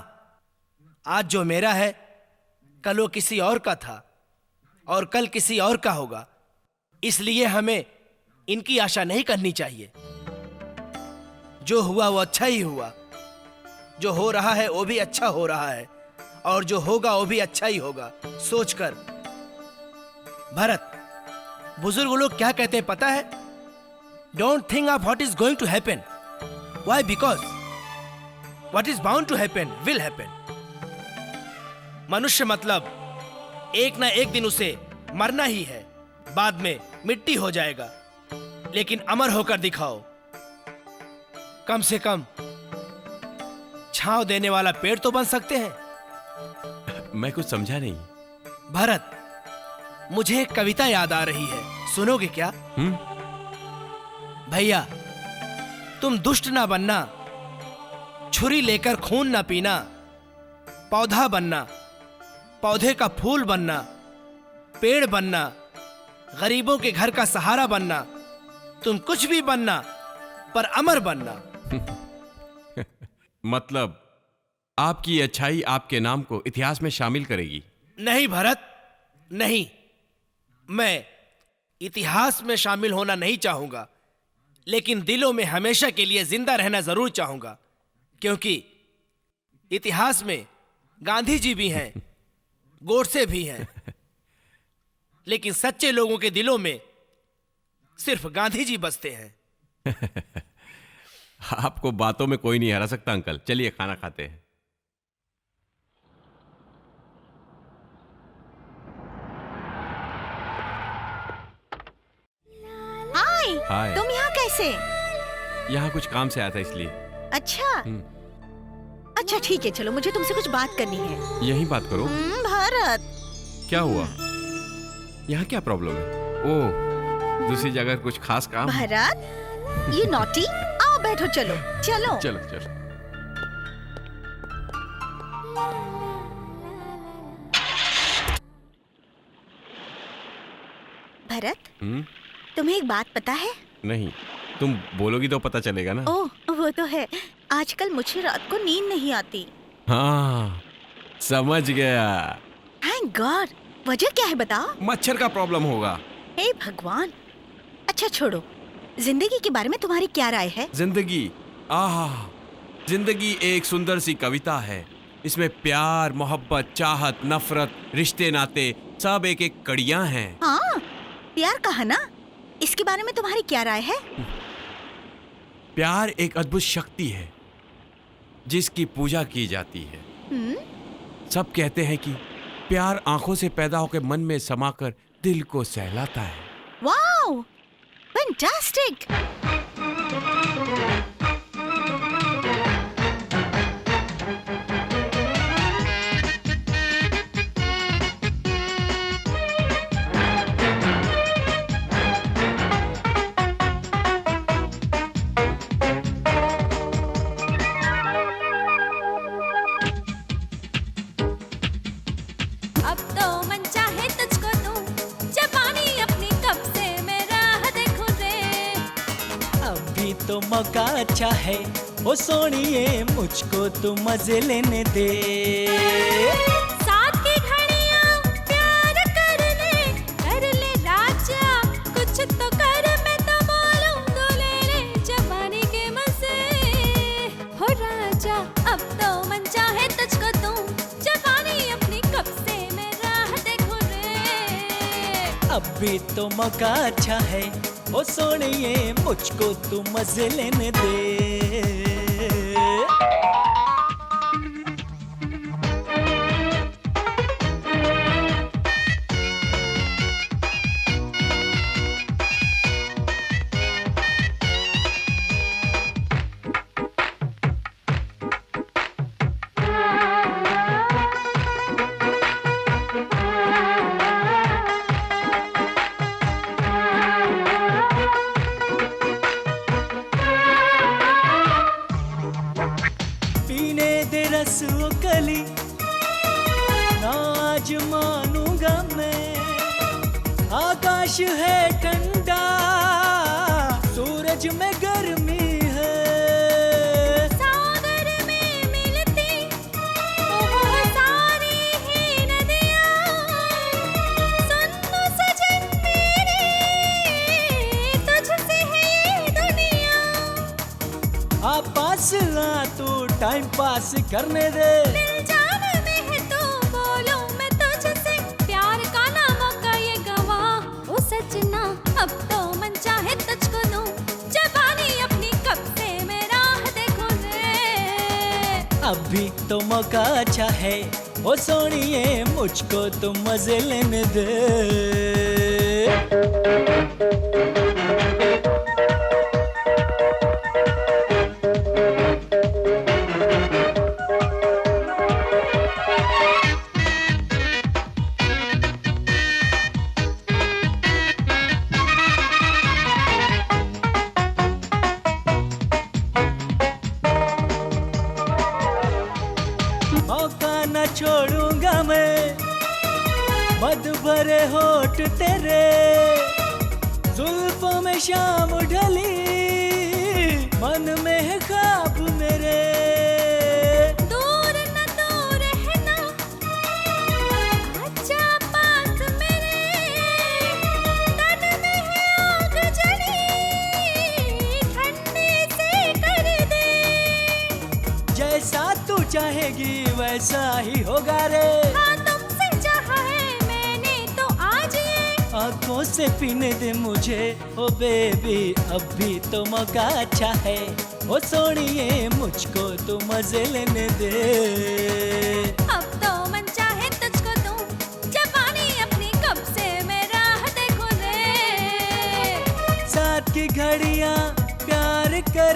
आज जो मेरा है कल वो किसी और का था और कल किसी और का होगा। इसलिए हमें इनकी आशा नहीं करनी चाहिए। जो हुआ वो अच्छा ही हुआ, जो हो रहा है वो भी अच्छा हो रहा है और जो होगा वो भी अच्छा ही होगा सोचकर। भरत, बुजुर्ग लोग क्या कहते हैं पता है? Don't think of what is going to happen. Why? Because what is bound to happen will happen. मनुष्य मतलब एक ना एक दिन उसे मरना ही है, बाद में मिट्टी हो जाएगा, लेकिन अमर होकर दिखाओ। कम से कम छांव देने वाला पेड़ तो बन सकते हैं। मैं कुछ समझा नहीं। भरत, मुझे एक कविता याद आ रही है, सुनोगे क्या? भैया, तुम दुष्ट ना बनना, छुरी लेकर खून ना पीना, पौधा बनना, पौधे का फूल बनना, पेड़ बनना, गरीबों के घर का सहारा बनना, तुम कुछ भी बनना पर अमर बनना। मतलब आपकी अच्छाई आपके नाम को इतिहास में शामिल करेगी? नहीं भरत, नहीं, मैं इतिहास में शामिल होना नहीं चाहूंगा, लेकिन दिलों में हमेशा के लिए जिंदा रहना जरूर चाहूंगा, क्योंकि इतिहास में गांधी जी भी हैं, गोडसे भी हैं, लेकिन सच्चे लोगों के दिलों में सिर्फ गांधी जी बसते हैं। आपको बातों में कोई नहीं हरा सकता अंकल। चलिए खाना खाते हैं। हाय। तुम यहाँ कैसे? यहाँ कुछ काम से आया था इसलिए। अच्छा अच्छा ठीक है, चलो मुझे तुमसे कुछ बात करनी है। यही बात करो। भारत, क्या हुआ? यहाँ क्या प्रॉब्लम है? ओह, दूसरी जगह कुछ खास काम? भारत, ये नॉटी, आओ बैठो, चलो चलो चलो चलो। भरत, तुम्हें एक बात पता है? नहीं, तुम बोलोगी तो पता चलेगा ना। ओह, वो तो है, आजकल मुझे रात को नींद नहीं आती। हाँ, समझ गया। Thank God. वजह क्या है बताओ? मच्छर का प्रॉब्लम होगा। हे भगवान। अच्छा छोड़ो, जिंदगी के बारे में तुम्हारी क्या राय है? जिंदगी, जिंदगी एक सुंदर सी कविता है। इसमें प्यार, मोहब्बत, चाहत, नफरत, रिश्ते नाते सब एक एक कड़ियां हैं। हाँ, प्यार कहा ना, इसके बारे में तुम्हारी क्या राय है? प्यार एक अद्भुत शक्ति है जिसकी पूजा की जाती है। सब कहते हैं कि प्यार आंखों से पैदा होकर मन में समाकर दिल को सहलाता है। Wow, fantastic. अब तो मन चाहे तुझको दूं, जवानी अपनी कब से मैं राह देखूं रे। अभी तो मौका अच्छा है, ओ सोनिए मुझको तू मजे लेने दे। साथ की घड़ियां प्यार कर ले राजा, कुछ तो कर, मैं तो बोलूं तो ले जवानी के मजे। हो राजा, अब तो मन चाहे तुझको दूं, जवानी अपनी कब से मैं राह देखूं रे। अभी तो मौका अच्छा है, ओ सोनिए मुझको तू मजे लेने दे। पीने दे रस वो कली, ना आज मानूंगा मैं। आकाश है ठंडा, सूरज में गर्मी है। सागर में मिलती वो सारी ही नदियाँ, सुन सजन मेरे, तुझसे है ये दुनिया। आ पास ला तू टाइम पास करने दे। दिल जान में है तू, बोलूं मैं तुझसे, प्यार का ना मौका ये गवा। ओ सजना, अब तो मन चाहे तुझको दूं, जवानी अपनी कब से मैं राह देखूं रे। अभी तो मौका अच्छा है, ओ सोनिए मुझको तू मजे लेने दे। मौका न छोड़ूंगा मैं, मद भरे होठ तेरे, जुल्फों में शाम ढली, मन में है ख्वाब मेरे। दूर न दूर है ना, आजा पास मेरे, तन में है आग जली, ठंडे से कर दे। जैसा तू चाहेगी वैसा ही होगा रे। हाँ तुमसे चाहा है मैंने तो आज ये, आंखों से पीने दे मुझे ओ बेबी, अब भी तो मौका अच्छा है, ओ सोनिए मुझको तू मजे लेने दे। अब तो मन चाहे तुझको दूं, जवानी अपनी कब से मैं राह देखूं रे। साथ की घड़ियां प्यार कर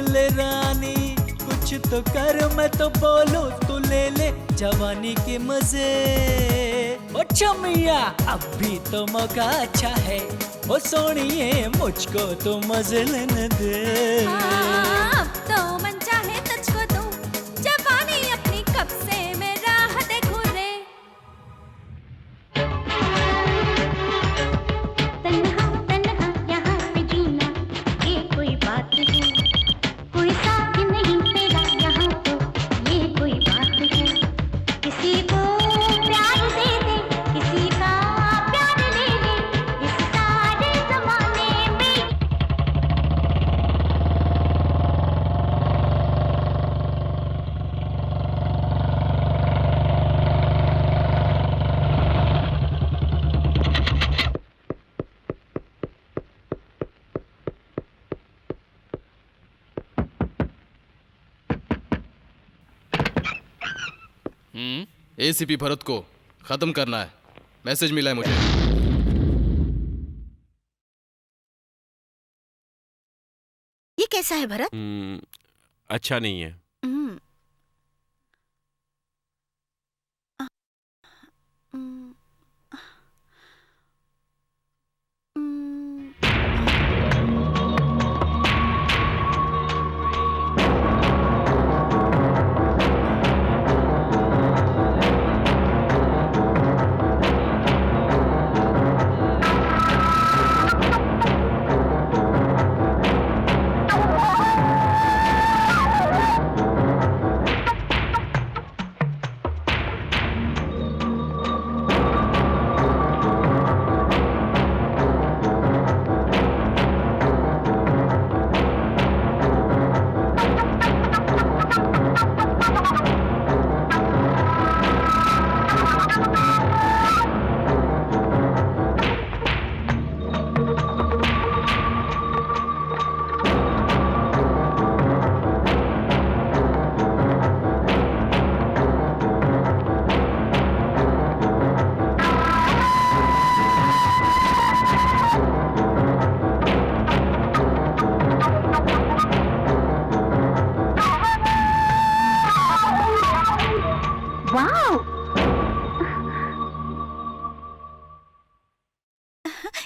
ले रानी, कुछ तो कर, मैं तो बोलूं तू ले ले जवानी के मजे। ओ चमिया अब भी तो मौका अच्छा है, ओ सोनिए मुझको तो मजे लेने दे। हाँ, अब तो मन चाहे तुझको दूं, जवानी अपनी कब से मैं राह देखूं रे। तन्हा तन्हा यहाँ पे जीना, ये कोई बात है, कोई साथ नहीं तेरा यहाँ तो, ये कोई बात है। किसी को प्यार दे दे, किसी का प्यार ले ले, इस सारे जमाने में। एसीपी भरत को खत्म करना है, मैसेज मिला है मुझे। ये कैसा है भरत? अच्छा नहीं है। हम्म। हम्म।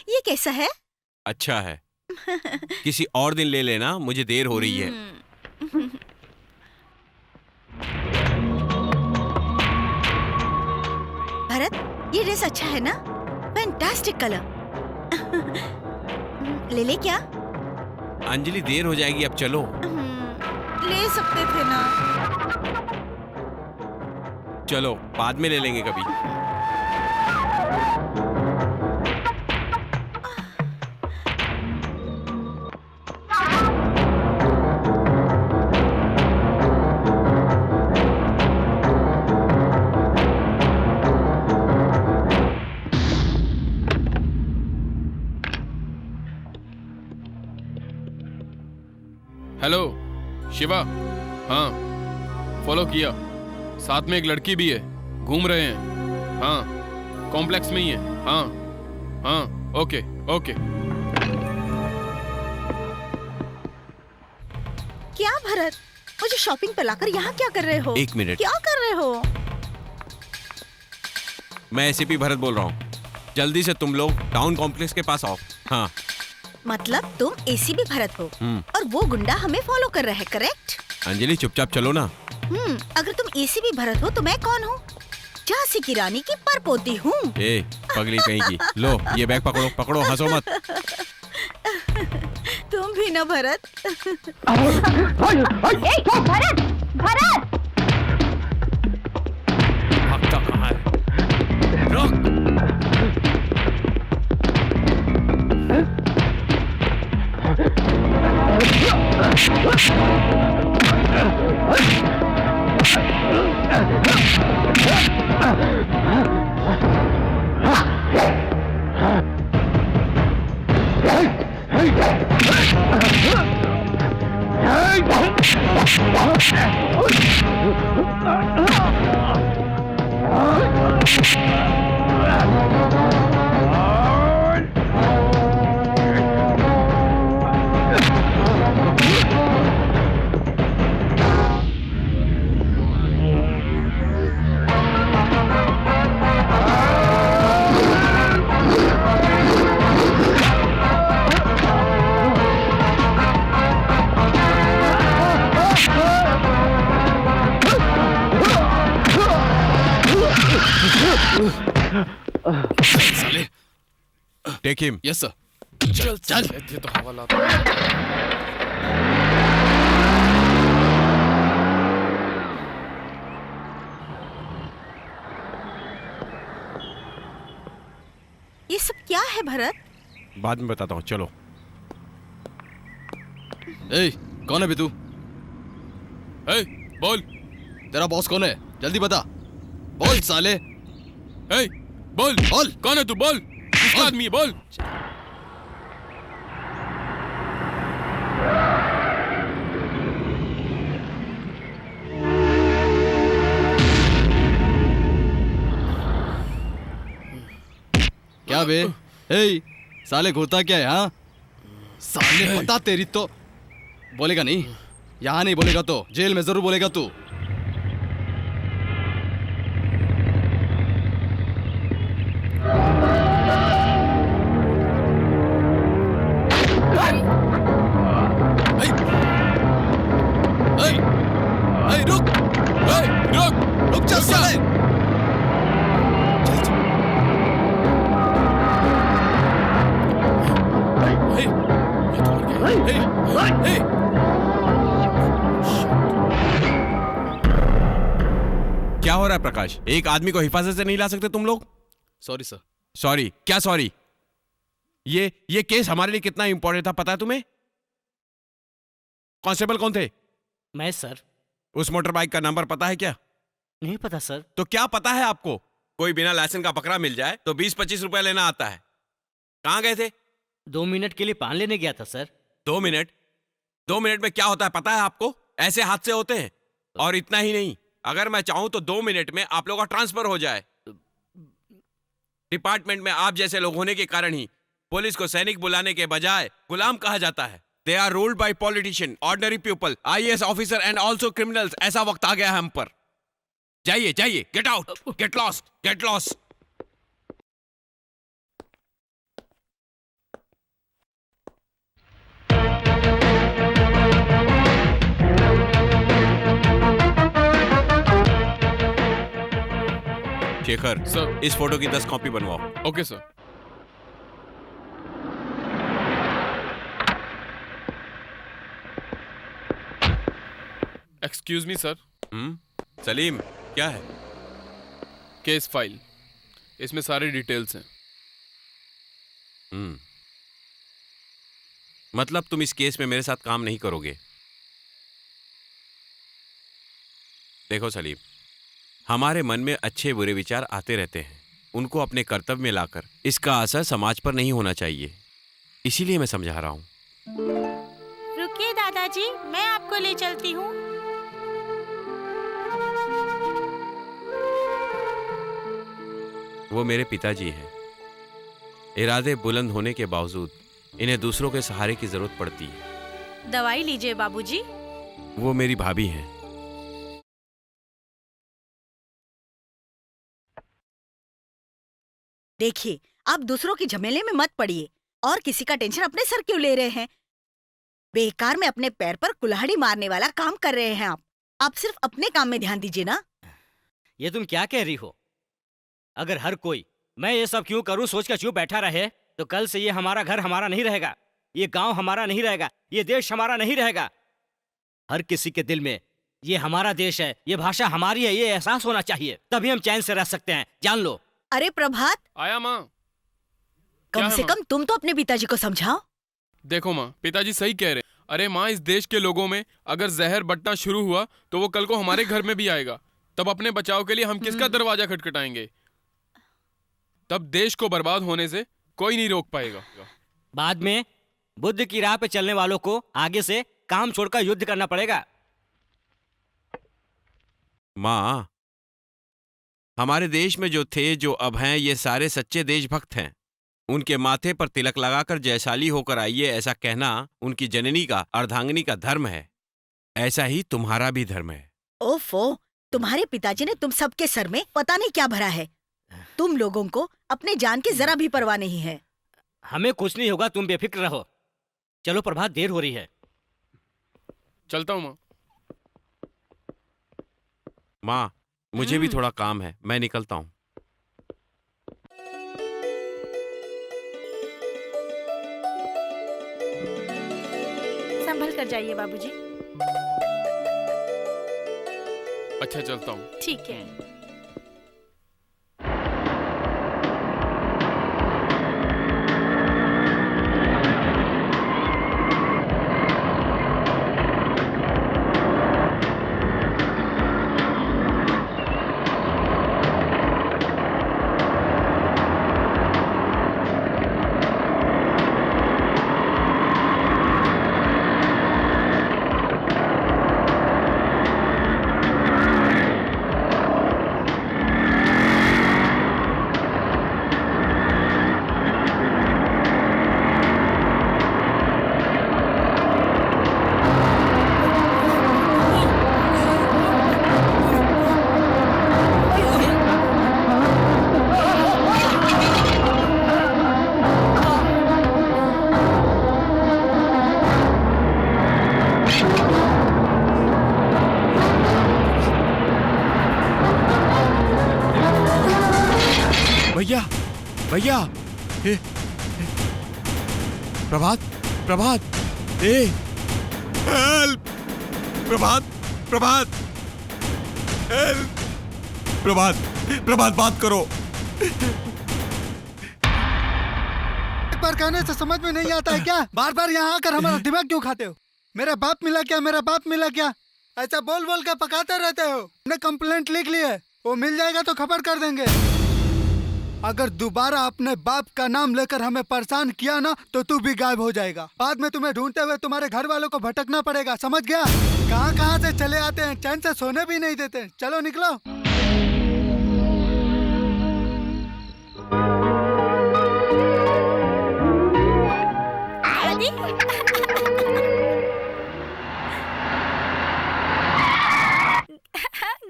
ये कैसा है? अच्छा है। किसी और दिन ले लेना, मुझे देर हो रही है। भरत, ये ड्रेस अच्छा है ना? Fantastic colour. ले ले क्या? अंजलि देर हो जाएगी, अब चलो। ले सकते थे ना। चलो बाद में ले लेंगे कभी। हेलो शिवा। हाँ फॉलो किया, साथ में एक लड़की भी है, घूम रहे हैं। हाँ कॉम्प्लेक्स में ही है। हाँ हाँ ओके ओके। क्या भरत, मुझे शॉपिंग पे लाकर यहाँ क्या कर रहे हो? 1 मिनट। क्या कर रहे हो? मैं एसीपी भरत बोल रहा हूँ, जल्दी से तुम लोग टाउन कॉम्प्लेक्स के पास आओ। हाँ मतलब तुम एसीपी भरत हो और वो गुंडा हमें फॉलो कर रहा है, करेक्ट? अंजलि चुपचाप चलो ना, अगर तुम एसीपी भरत हो तो मैं कौन हूँ? झांसी की रानी की परपोती हूँ। ए, पगली कहीं की। लो ये बैग पकड़ो, पकड़ो, हंसो मत। तुम भी ना भरत। भरत भरत भागता कहाँ है? रुक। Take him. Yes sir. चल चल। ये तो हवा लाता है। ये सब क्या है भरत? बाद में बताता हूँ, चलो। ए, कौन है बे तू? ए, बोल। तेरा बॉस कौन है? जल्दी बता। बोल साले। ए, बोल। बोल। कौन है तू? बोल। किसका आदमी है? बोल। क्या बे? ए, साले घूरता क्या है? हाँ साले बता, तेरी तो बोलेगा नहीं। यहाँ नहीं बोलेगा तो जेल में जरूर बोलेगा तू। रुक जा साले। क्या हो रहा है प्रकाश? एक आदमी को हिफाजत से नहीं ला सकते तुम लोग? Sorry sir. सॉरी? क्या सॉरी? ये केस हमारे लिए कितना इंपॉर्टेंट था पता है तुम्हें? कांस्टेबल कौन थे? मैं सर। उस मोटर बाइक का नंबर पता है क्या? नहीं पता सर। तो क्या पता है आपको? कोई बिना लाइसेंस का पकड़ा मिल जाए तो 20-25 रुपए लेना आता है। कहां गए थे? 2 मिनट के लिए पान लेने गया था सर। 2 मिनट? 2 मिनट में क्या होता है पता है आपको? ऐसे हादसे होते हैं। और इतना ही नहीं, अगर मैं चाहूं तो 2 मिनट में आप लोगों का ट्रांसफर हो जाए। डिपार्टमेंट में आप जैसे लोग होने के कारण ही पुलिस को सैनिक बुलाने के बजाय गुलाम कहा जाता है। They are ruled by politician, ordinary people, IAS officer and also criminals. ऐसा वक्त आ गया है हम पर। जाइए जाइए, get out, get lost, get lost. Shekhar sir, इस फोटो की 10 कॉपी बनवाओ। Okay sir. Excuse me sir. Salim, क्या है? केस फाइल, इसमें सारी डिटेल्स हैं। मतलब तुम इस केस में मेरे साथ काम नहीं करोगे? देखो सलीम, हमारे मन में अच्छे बुरे विचार आते रहते हैं। उनको अपने कर्तव्य में लाकर इसका असर समाज पर नहीं होना चाहिए। इसीलिए मैं समझा रहा हूँ। रुकिए दादाजी, मैं आपको ले चलती हूँ। वो मेरे पिताजी हैं। इरादे बुलंद होने के बावजूद इन्हें दूसरों के सहारे की जरूरत पड़ती है। दवाई लीजिए बाबूजी। वो मेरी भाभी हैं। देखिए, आप दूसरों की झमेले में मत पड़िए और किसी का टेंशन अपने सर क्यों ले रहे हैं? बेकार में अपने पैर पर कुल्हाड़ी मारने वाला काम कर रहे हैं आप। आप सिर्फ अपने काम में ध्यान दीजिए ना। ये तुम क्या कह रही हो? अगर हर कोई मैं ये सब क्यों करूं सोच कर चुप बैठा रहे तो कल से ये हमारा घर हमारा नहीं रहेगा, ये गांव हमारा नहीं रहेगा, ये देश हमारा नहीं रहेगा। हर किसी के दिल में ये हमारा देश है, ये भाषा हमारी है, ये एहसास होना चाहिए, तभी हम चैन से रह सकते हैं, जान लो। अरे प्रभात, आया माँ। कम से कम तुम तो अपने पिताजी को समझाओ। देखो माँ, पिताजी सही कह रहे हैं। अरे माँ, इस देश के लोगों में अगर जहर बंटना शुरू हुआ तो वो कल को हमारे घर में भी आएगा। तब अपने बचाव के लिए हम किसका दरवाजा खटखटाएंगे? तब देश को बर्बाद होने से कोई नहीं रोक पाएगा। बाद में बुद्ध की राह पे चलने वालों को आगे से काम छोड़कर युद्ध करना पड़ेगा। माँ, हमारे देश में जो थे, जो अब हैं, ये सारे सच्चे देशभक्त हैं। उनके माथे पर तिलक लगाकर जयशाली होकर आइए, ऐसा कहना उनकी जननी का, अर्धांगिनी का धर्म है। ऐसा ही तुम्हारा भी धर्म है। ओफो, तुम्हारे पिताजी ने तुम सबके सर में पता नहीं क्या भरा है। तुम लोगों को अपने जान की जरा भी परवाह नहीं है। हमें कुछ नहीं होगा, तुम बेफिक्र रहो। चलो प्रभात, देर हो रही है। चलता हूँ माँ। माँ, मुझे भी थोड़ा काम है, मैं निकलता हूँ। संभल कर जाइए बाबूजी। अच्छा, चलता हूँ। ठीक है। भैया, प्रभात, प्रभात, हेल्प, प्रभात, प्रभात, हेल्प, प्रभात, प्रभात, बात करो। एक बार कहने से समझ में नहीं आता है क्या? बार बार यहाँ आकर हमारा दिमाग क्यों खाते हो? मेरा बाप मिला क्या, मेरा बाप मिला क्या, ऐसा बोल बोल के पकाते रहते हो। हमने कंप्लेंट लिख ली है, वो मिल जाएगा तो खबर कर देंगे। अगर दोबारा अपने बाप का नाम लेकर हमें परेशान किया ना तो तू भी गायब हो जाएगा। बाद में तुम्हें ढूंढते हुए तुम्हारे घर वालों को भटकना पड़ेगा, समझ गया? कहाँ कहाँ से चले आते हैं, चैन से सोने भी नहीं देते। चलो निकलो।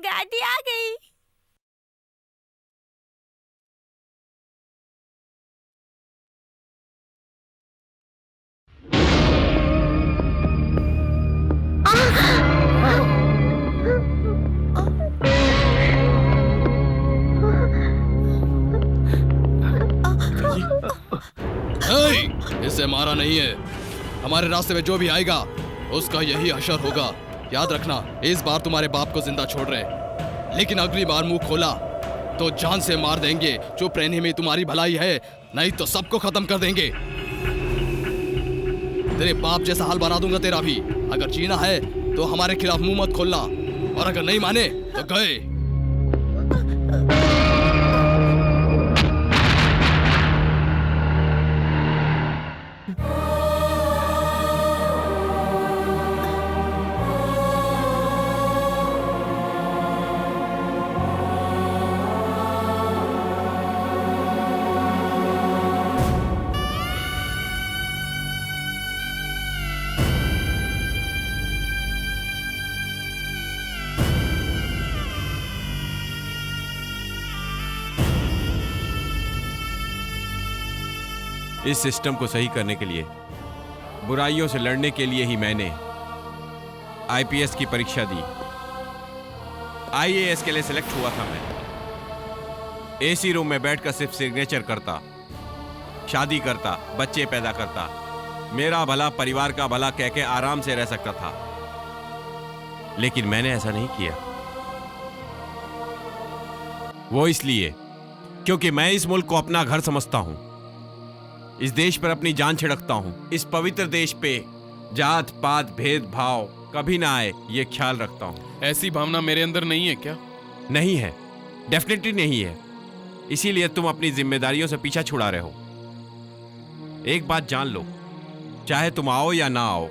गाड़ी आ गई। इसे मारा नहीं है। हमारे रास्ते में जो भी आएगा उसका यही हशर होगा। याद रखना, इस बार तुम्हारे बाप को जिंदा छोड़ रहे, लेकिन अगली बार मुंह खोला तो जान से मार देंगे। चुप रहने में तुम्हारी भलाई है, नहीं तो सबको खत्म कर देंगे। तेरे बाप जैसा हाल बना दूंगा तेरा भी। अगर जीना है तो हमारे खिलाफ मुंह मत खोलना, और अगर नहीं माने तो गए। इस सिस्टम को सही करने के लिए, बुराइयों से लड़ने के लिए ही मैंने आईपीएस की परीक्षा दी आईएएस के लिए सिलेक्ट हुआ था मैं। एसी रूम में बैठकर सिर्फ सिग्नेचर करता, शादी करता, बच्चे पैदा करता, मेरा भला परिवार का भला कह के आराम से रह सकता था। लेकिन मैंने ऐसा नहीं किया। वो इसलिए क्योंकि मैं इस मुल्क को अपना घर समझता हूं, इस देश पर अपनी जान छिड़कता हूं, इस पवित्र देश पे जात पात भेदभाव कभी ना आए ये ख्याल रखता हूं। ऐसी भावना मेरे अंदर नहीं है क्या? नहीं है, डेफिनेटली नहीं है। इसीलिए तुम अपनी जिम्मेदारियों से पीछा छुड़ा रहे हो। एक बात जान लो, चाहे तुम आओ या ना आओ,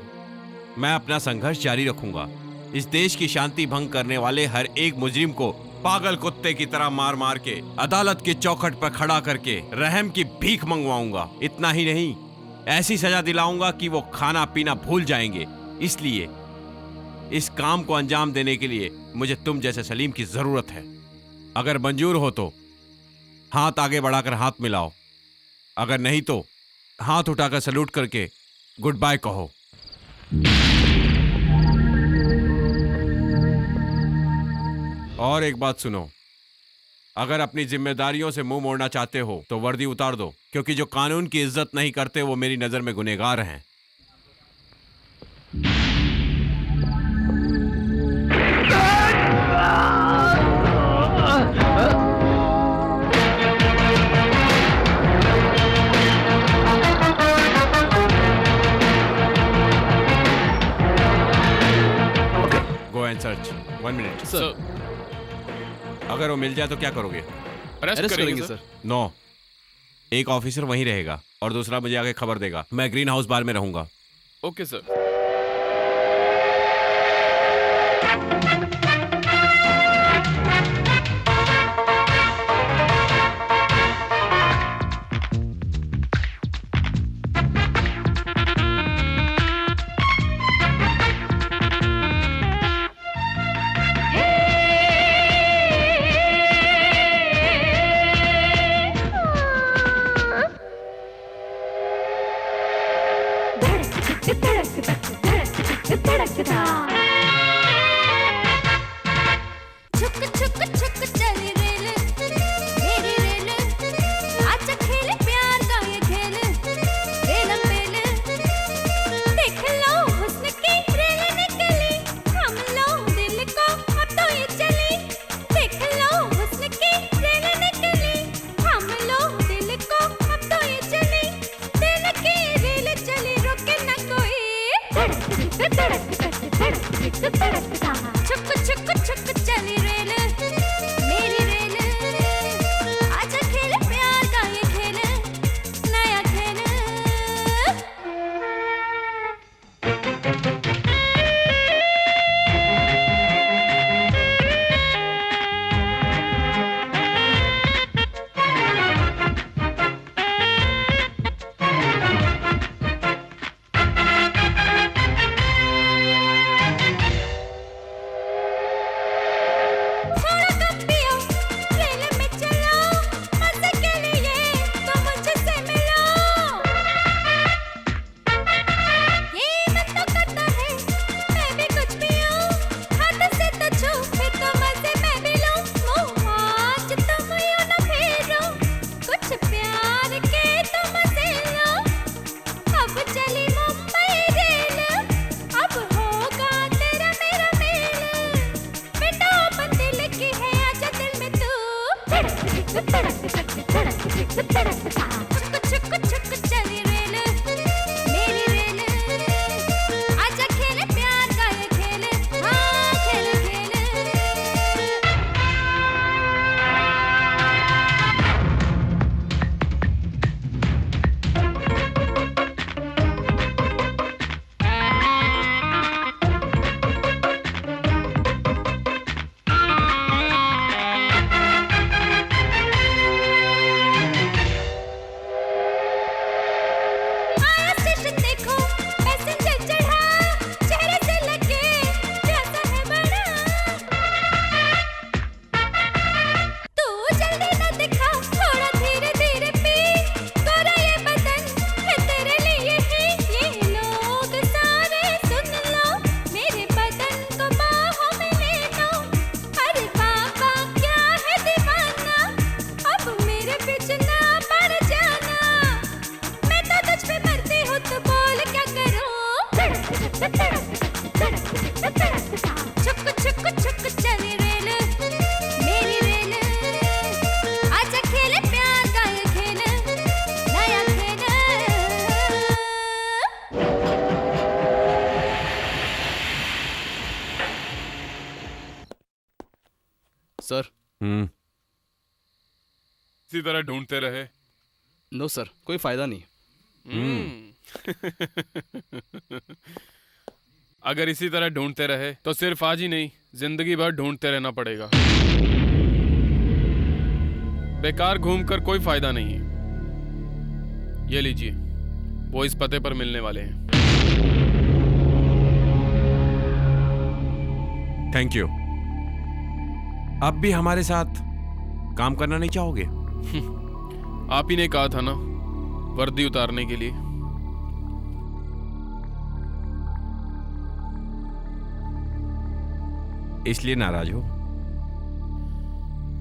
मैं अपना संघर्ष जारी रखूंगा। इस देश की शांति भंग करने वाले हर एक मुजरिम को पागल कुत्ते की तरह मार मार के अदालत के चौखट पर खड़ा करके रहम की भीख मंगवाऊंगा। इतना ही नहीं, ऐसी सजा दिलाऊंगा कि वो खाना पीना भूल जाएंगे। इसलिए इस काम को अंजाम देने के लिए मुझे तुम जैसे सलीम की जरूरत है। अगर मंजूर हो तो हाथ आगे बढ़ाकर हाथ मिलाओ, अगर नहीं तो हाथ उठाकर सैल्यूट करके गुड बाय कहो। और एक बात सुनो, अगर अपनी जिम्मेदारियों से मुंह मोड़ना चाहते हो तो वर्दी उतार दो, क्योंकि जो कानून की इज्जत नहीं करते वो मेरी नजर में गुनहगार हैं। Go and search. 1 minute sir. अगर वो मिल जाए तो क्या करोगे? अरेस्ट करेंगे सर। नो, एक ऑफिसर वहीं रहेगा और दूसरा मुझे आगे खबर देगा। मैं ग्रीन हाउस बार में रहूंगा। Okay sir. छुक छुक छुक चली रेल, मेरी रेल, आजा खेले प्यार का ये खेल, रेल मेल, देख लो हुस्न की रेल निकली, हम लो दिल को अब तो ये चली, देख लो हुस्न की रेल निकली, हम लो दिल को अब तो ये चली, दिल की रेल चली रुके न कोई, छुक छुक छुक चली रेल, मेरी रेल, आजा खेले प्यार का ये खेल, नया खेल। थोड़ा कम पियो, रेल में चलो, मजे के लिए तो मुझसे मिलो। ये मन तो करता है, मैं भी कुछ पियूं, हाथ से तो छू, फिर तो मजे मैं भी लूं। मुँह आज तुम यूं न फेरो, कुछ प्यार के तो मजे लो। अब चली मुंबई रेल, अब होगा तेरा मेरा मेल, बेटा अपन दिल की है आजा दिल में तू, छुक छुक छुक चली रेल, मेरी रेल, आजा खेले प्यार का ये खेल, हाँ खेल खेल। सर। इसी तरह ढूंढते रहे। नो सर, कोई फायदा नहीं। अगर इसी तरह ढूंढते रहे तो सिर्फ आज ही नहीं, जिंदगी भर ढूंढते रहना पड़ेगा। बेकार घूमकर कोई फायदा नहीं है। ये लीजिए, वो इस पते पर मिलने वाले हैं। Thank you. अब भी हमारे साथ काम करना नहीं चाहोगे? आप ही ने कहा था ना, वर्दी उतारने के लिए। इसलिए नाराज हो?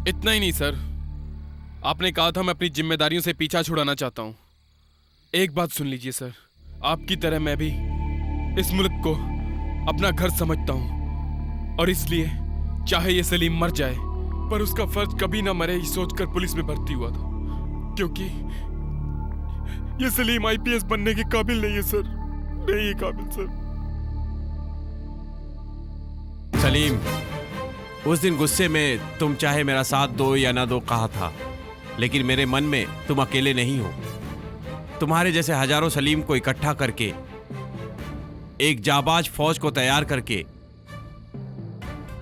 इतना ही नहीं सर, आपने कहा था मैं अपनी जिम्मेदारियों से पीछा छुड़ाना चाहता हूं। एक बात सुन लीजिए सर, आपकी तरह मैं भी इस मुल्क को अपना घर समझता हूं, और इसलिए चाहे ये सलीम मर जाए पर उसका फर्ज कभी ना मरे, ये सोचकर पुलिस में भर्ती हुआ था। क्योंकि ये सलीम आईपीएस बनने के काबिल नहीं है सर, नहीं है काबिल सर। सलीम, उस दिन गुस्से में तुम चाहे मेरा साथ दो या ना दो कहा था, लेकिन मेरे मन में तुम अकेले नहीं हो। तुम्हारे जैसे हजारों सलीम को इकट्ठा करके एक जाबाज फौज को तैयार करके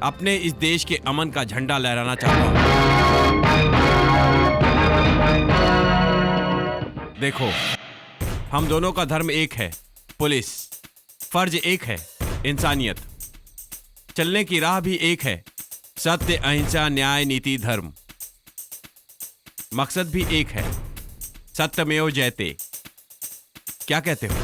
अपने इस देश के अमन का झंडा लहराना चाहता हूं। देखो, हम दोनों का धर्म एक है, पुलिस। फर्ज एक है, इंसानियत। चलने की राह भी एक है, सत्य, अहिंसा, न्याय, नीति, धर्म। मकसद भी एक है, सत्यमेव जयते। क्या कहते हो?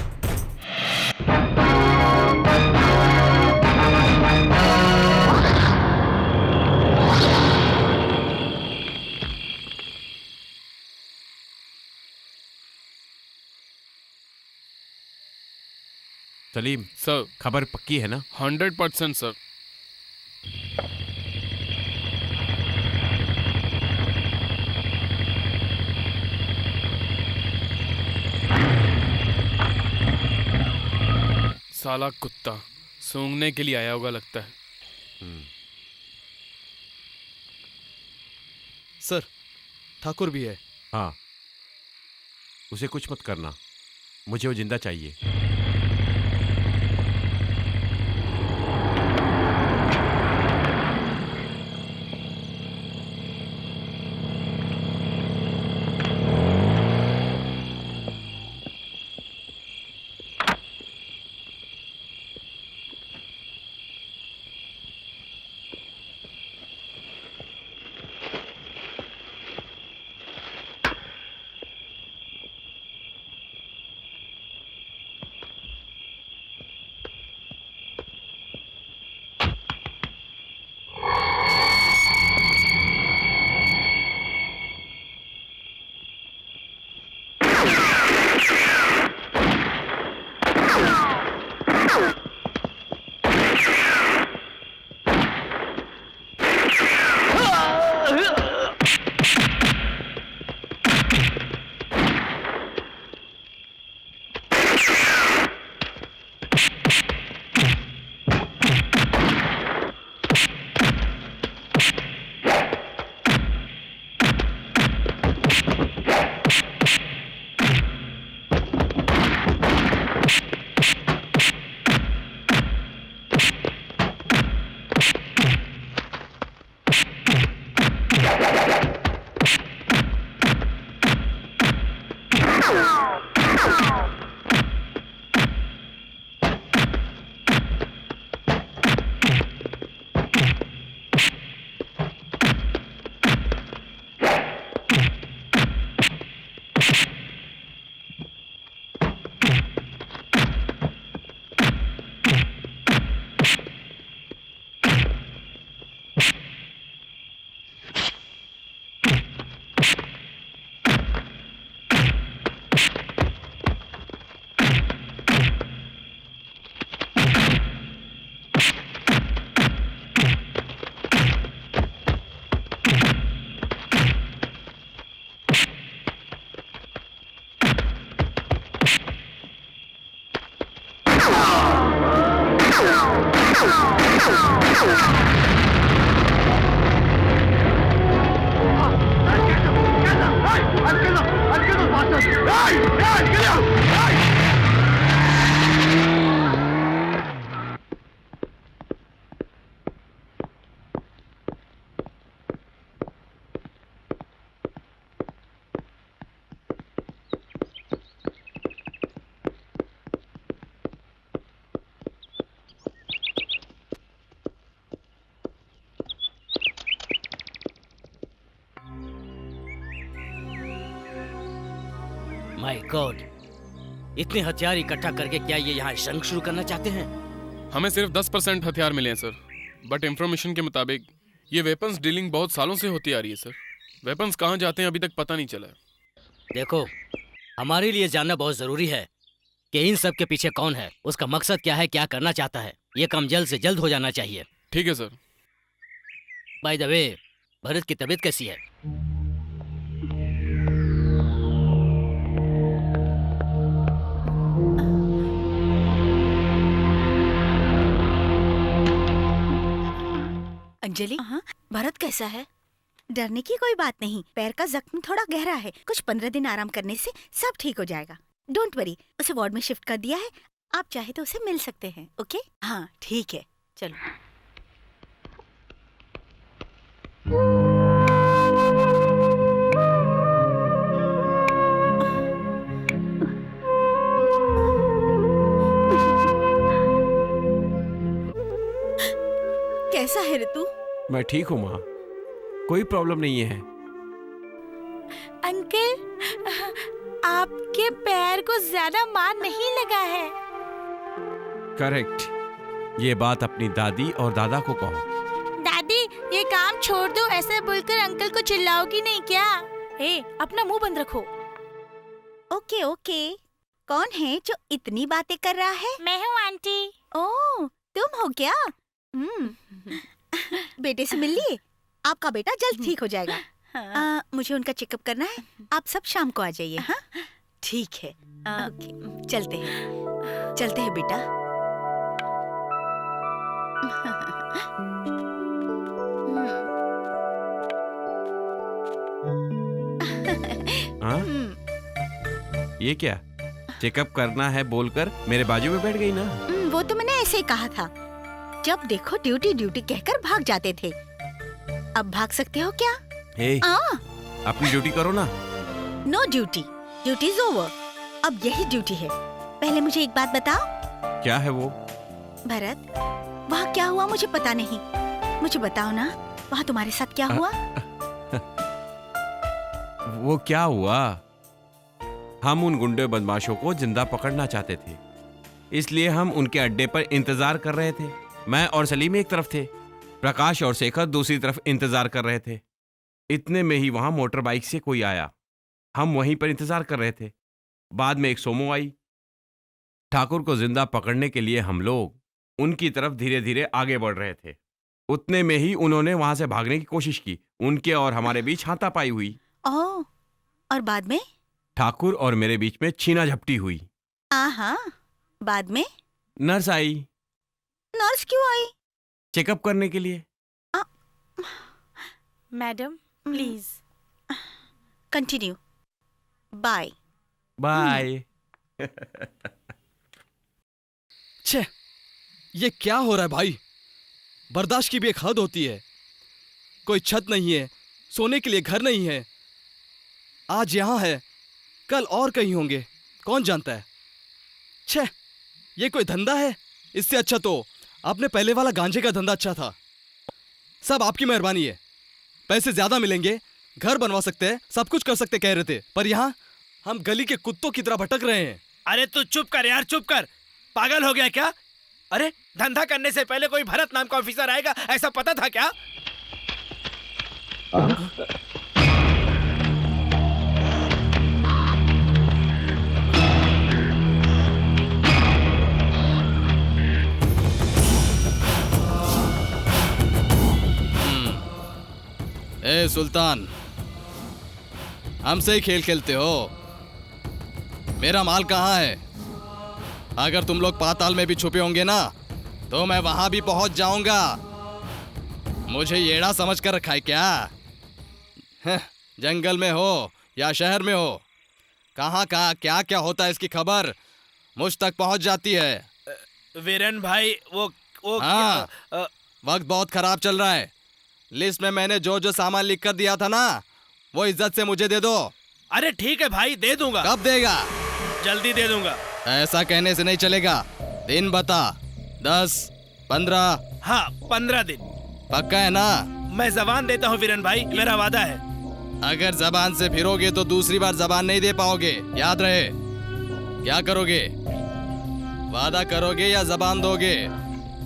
सलीम सर, खबर पक्की है ना? 100% सर। साला कुत्ता सूंघने के लिए आया होगा लगता है। सर, ठाकुर भी है। हाँ, उसे कुछ मत करना, मुझे वो जिंदा चाहिए। माय गॉड, इतने हथियार इकट्ठा करके क्या ये यहाँ जंग शुरू करना चाहते हैं? हमें सिर्फ 10% हथियार मिले हैं सर, बट इंफॉर्मेशन के मुताबिक ये वेपन्स डीलिंग बहुत सालों से होती आ रही है सर। वेपन्स कहाँ जाते हैं अभी तक पता नहीं चला है। देखो, हमारे लिए जानना बहुत जरूरी है कि इन सब के पीछे कौन है, उसका मकसद क्या है, क्या करना चाहता है। ये काम जल्द से जल्द हो जाना चाहिए। ठीक है sir. By the way, Bharat की तबीयत कैसी है? अंजलि, भरत कैसा है? डरने की कोई बात नहीं, पैर का जख्म थोड़ा गहरा है, कुछ 15 दिन आराम करने से सब ठीक हो जाएगा। डोंट वरी, उसे वार्ड में शिफ्ट कर दिया है, आप चाहे तो उसे मिल सकते हैं। ओके? हाँ ठीक है, चलो। कैसा है ऋतु? मैं ठीक हूँ माँ, कोई प्रॉब्लम नहीं है। अंकल, आपके पैर को ज्यादा मार नहीं लगा है। करेक्ट, ये बात अपनी दादी और दादा को कहो। दादी, ये काम छोड़ दो, ऐसा बोलकर अंकल को चिल्लाओगी नहीं क्या? ए, अपना मुंह बंद रखो। ओके ओके, कौन है जो इतनी बातें कर रहा है? मैं हूँ आंटी। ओह, तुम हो क्या? बेटे से मिल लिए? आपका बेटा जल्द ठीक हो जाएगा। मुझे उनका चेकअप करना है, आप सब शाम को आ जाइए। हाँ ठीक है। ओके, चलते हैं बेटा। हाँ? ये क्या चेकअप करना है बोलकर मेरे बाजू में बैठ गई ना? वो तो मैंने ऐसे ही कहा था, जब देखो ड्यूटी ड्यूटी कहकर भाग जाते थे। अब भाग सकते हो क्या? हे, अपनी ड्यूटी करो ना। No duty, duty is over. अब यही ड्यूटी है। पहले मुझे एक बात बताओ। क्या है वो? भरत, वहाँ क्या हुआ मुझे पता नहीं, मुझे बताओ ना, वहाँ तुम्हारे साथ क्या हुआ? वो क्या हुआ? हम उन गुंडे बदमाशों को जिंदा पकड़ना चाहते थे, इसलिए हम उनके अड्डे पर इंतजार कर रहे थे। मैं और सलीम एक तरफ थे, प्रकाश और शेखर दूसरी तरफ इंतजार कर रहे थे। इतने में ही वहां मोटर बाइक से कोई आया, हम वहीं पर इंतजार कर रहे थे। बाद में एक सोमो आई। ठाकुर को जिंदा पकड़ने के लिए हम लोग उनकी तरफ धीरे धीरे आगे बढ़ रहे थे। उतने में ही उन्होंने वहां से भागने की कोशिश की। उनके और हमारे बीच हाथापाई हुई। ओह, और बाद में? ठाकुर और मेरे बीच में छीना झपटी हुई। हाँ, बाद में? नर्स आई। नर्स क्यों आई? चेकअप करने के लिए। Madam please continue. Bye bye. छे, ये क्या हो रहा है भाई? बर्दाश्त की भी एक हद होती है। कोई छत नहीं है, सोने के लिए घर नहीं है। आज यहाँ है, कल और कहीं होंगे, कौन जानता है। छे, ये कोई धंधा है? इससे अच्छा तो आपने पहले वाला गांजे का धंधा अच्छा था। सब आपकी मेहरबानी है, पैसे ज्यादा मिलेंगे, घर बनवा सकते हैं, सब कुछ कर सकते कह रहे थे, पर यहाँ हम गली के कुत्तों की तरह भटक रहे हैं। अरे तू चुप कर यार, चुप कर। पागल हो गया क्या? अरे धंधा करने से पहले कोई भरत नाम का ऑफिसर आएगा, ऐसा पता था क्या? ए सुल्तान, हमसे ही खेल खेलते हो? मेरा माल कहाँ है? अगर तुम लोग पाताल में भी छुपे होंगे ना, तो मैं वहां भी पहुंच जाऊंगा। मुझे येड़ा समझ कर रखा है क्या? जंगल में हो या शहर में हो, कहाँ कहाँ क्या क्या होता है इसकी खबर मुझ तक पहुंच जाती है। वीरेन भाई, वो हाँ, वक्त बहुत खराब चल रहा है। लिस्ट में मैंने जो जो सामान लिख कर दिया था ना, वो इज्जत से मुझे दे दो। अरे ठीक है भाई, दे दूंगा। कब देगा? जल्दी दे दूंगा। ऐसा कहने से नहीं चलेगा, दिन बता। 10, 15? हाँ, 15 दिन। पक्का है ना? मैं जबान देता हूँ वीरेन भाई, मेरा वादा है। अगर जबान से फिरोगे तो दूसरी बार जबान नहीं दे पाओगे, याद रहे। क्या करोगे? वादा करोगे या जबान दोगे?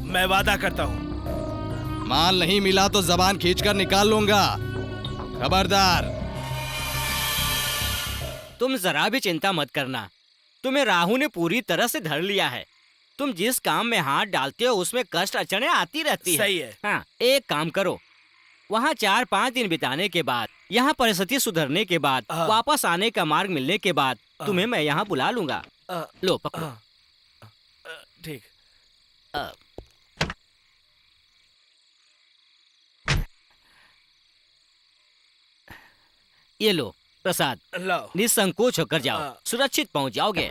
मैं वादा करता हूँ। माल नहीं मिला तो जबान खींचकर निकाल लूंगा, खबरदार। तुम जरा भी चिंता मत करना, तुम्हें राहु ने पूरी तरह से धर लिया है। तुम जिस काम में हाथ डालते हो उसमें कष्ट अड़चने आती रहती है। सही है। हाँ, एक काम करो, वहाँ 4-5 दिन बिताने के बाद, यहाँ परिस्थिति सुधरने के बाद, वापस आने का मार्ग मिलने के बाद तुम्हें मैं यहाँ बुला लूंगा। लो पकड़ो। ठीक। ये लो प्रसाद, लाओ। निसंकोच होकर जाओ, सुरक्षित पहुंच जाओगे।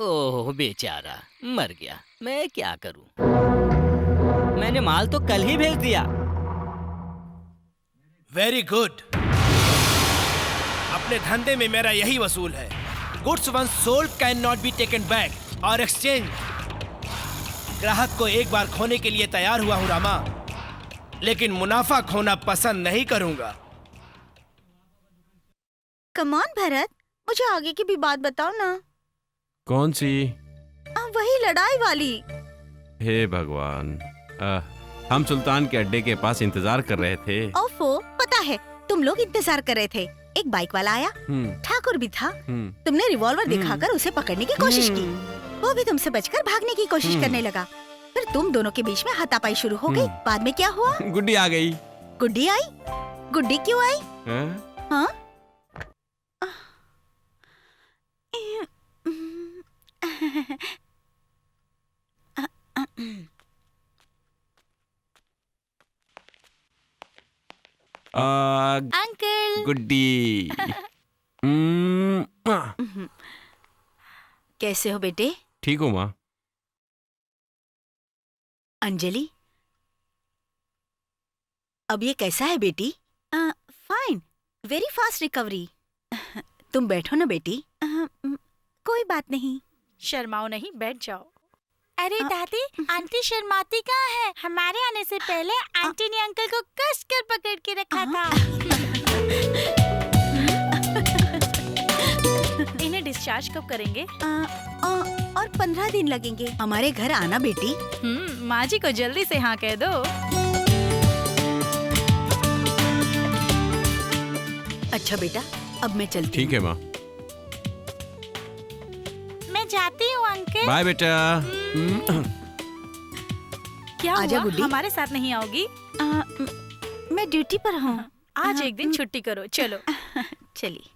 ओह बेचारा मर गया, मैं क्या करूं? मैंने माल तो कल ही भेज दिया। Very good. अपने धंधे में मेरा यही वसूल है। Goods once sold can not be taken back और एक्सचेंज। ग्राहक को एक बार खोने के लिए तैयार हुआ हूं रामा, लेकिन मुनाफा खोना पसंद नहीं करूंगा। कमान भरत, मुझे आगे की भी बात बताओ ना। कौन सी? वही लड़ाई वाली। हे भगवान, हम सुल्तान के अड्डे के पास इंतजार कर रहे थे। ओफो, पता है तुम लोग इंतजार कर रहे थे। एक बाइक वाला आया, ठाकुर भी था। तुमने रिवॉल्वर दिखाकर उसे पकड़ने की कोशिश की, वो भी तुमसे बचकर भागने की कोशिश करने लगा। फिर तुम दोनों के बीच में हाथापाई शुरू हो गई। बाद में क्या हुआ? गुड्डी आ गई। गुड्डी आई? गुड्डी क्यों आई? हाँ? अंकल। गुड्डी। कैसे हो बेटे? ठीक हो माँ? अंजलि, अब ये कैसा है बेटी? Fine, very fast recovery. तुम बैठो ना बेटी। कोई बात नहीं। शर्माओ नहीं, बैठ जाओ। अरे दादी, आंटी शर्माती कहाँ है? हमारे आने से पहले आंटी ने अंकल को कस कर पकड़ के रखा था। इन्हें डिस्चार्ज कब करेंगे? और 15 दिन लगेंगे। हमारे घर आना बेटी। माँ जी को जल्दी से हाँ कह दो। अच्छा बेटा, अब मैं चलती हूँ। ठीक है माँ। मैं जाती हूँ अंकल। बाय बेटा। क्या आजा हुआ? गुड्डी। हमारे साथ नहीं आओगी? मैं ड्यूटी पर हूँ। आज एक दिन छुट्टी करो। चलो। चलिए।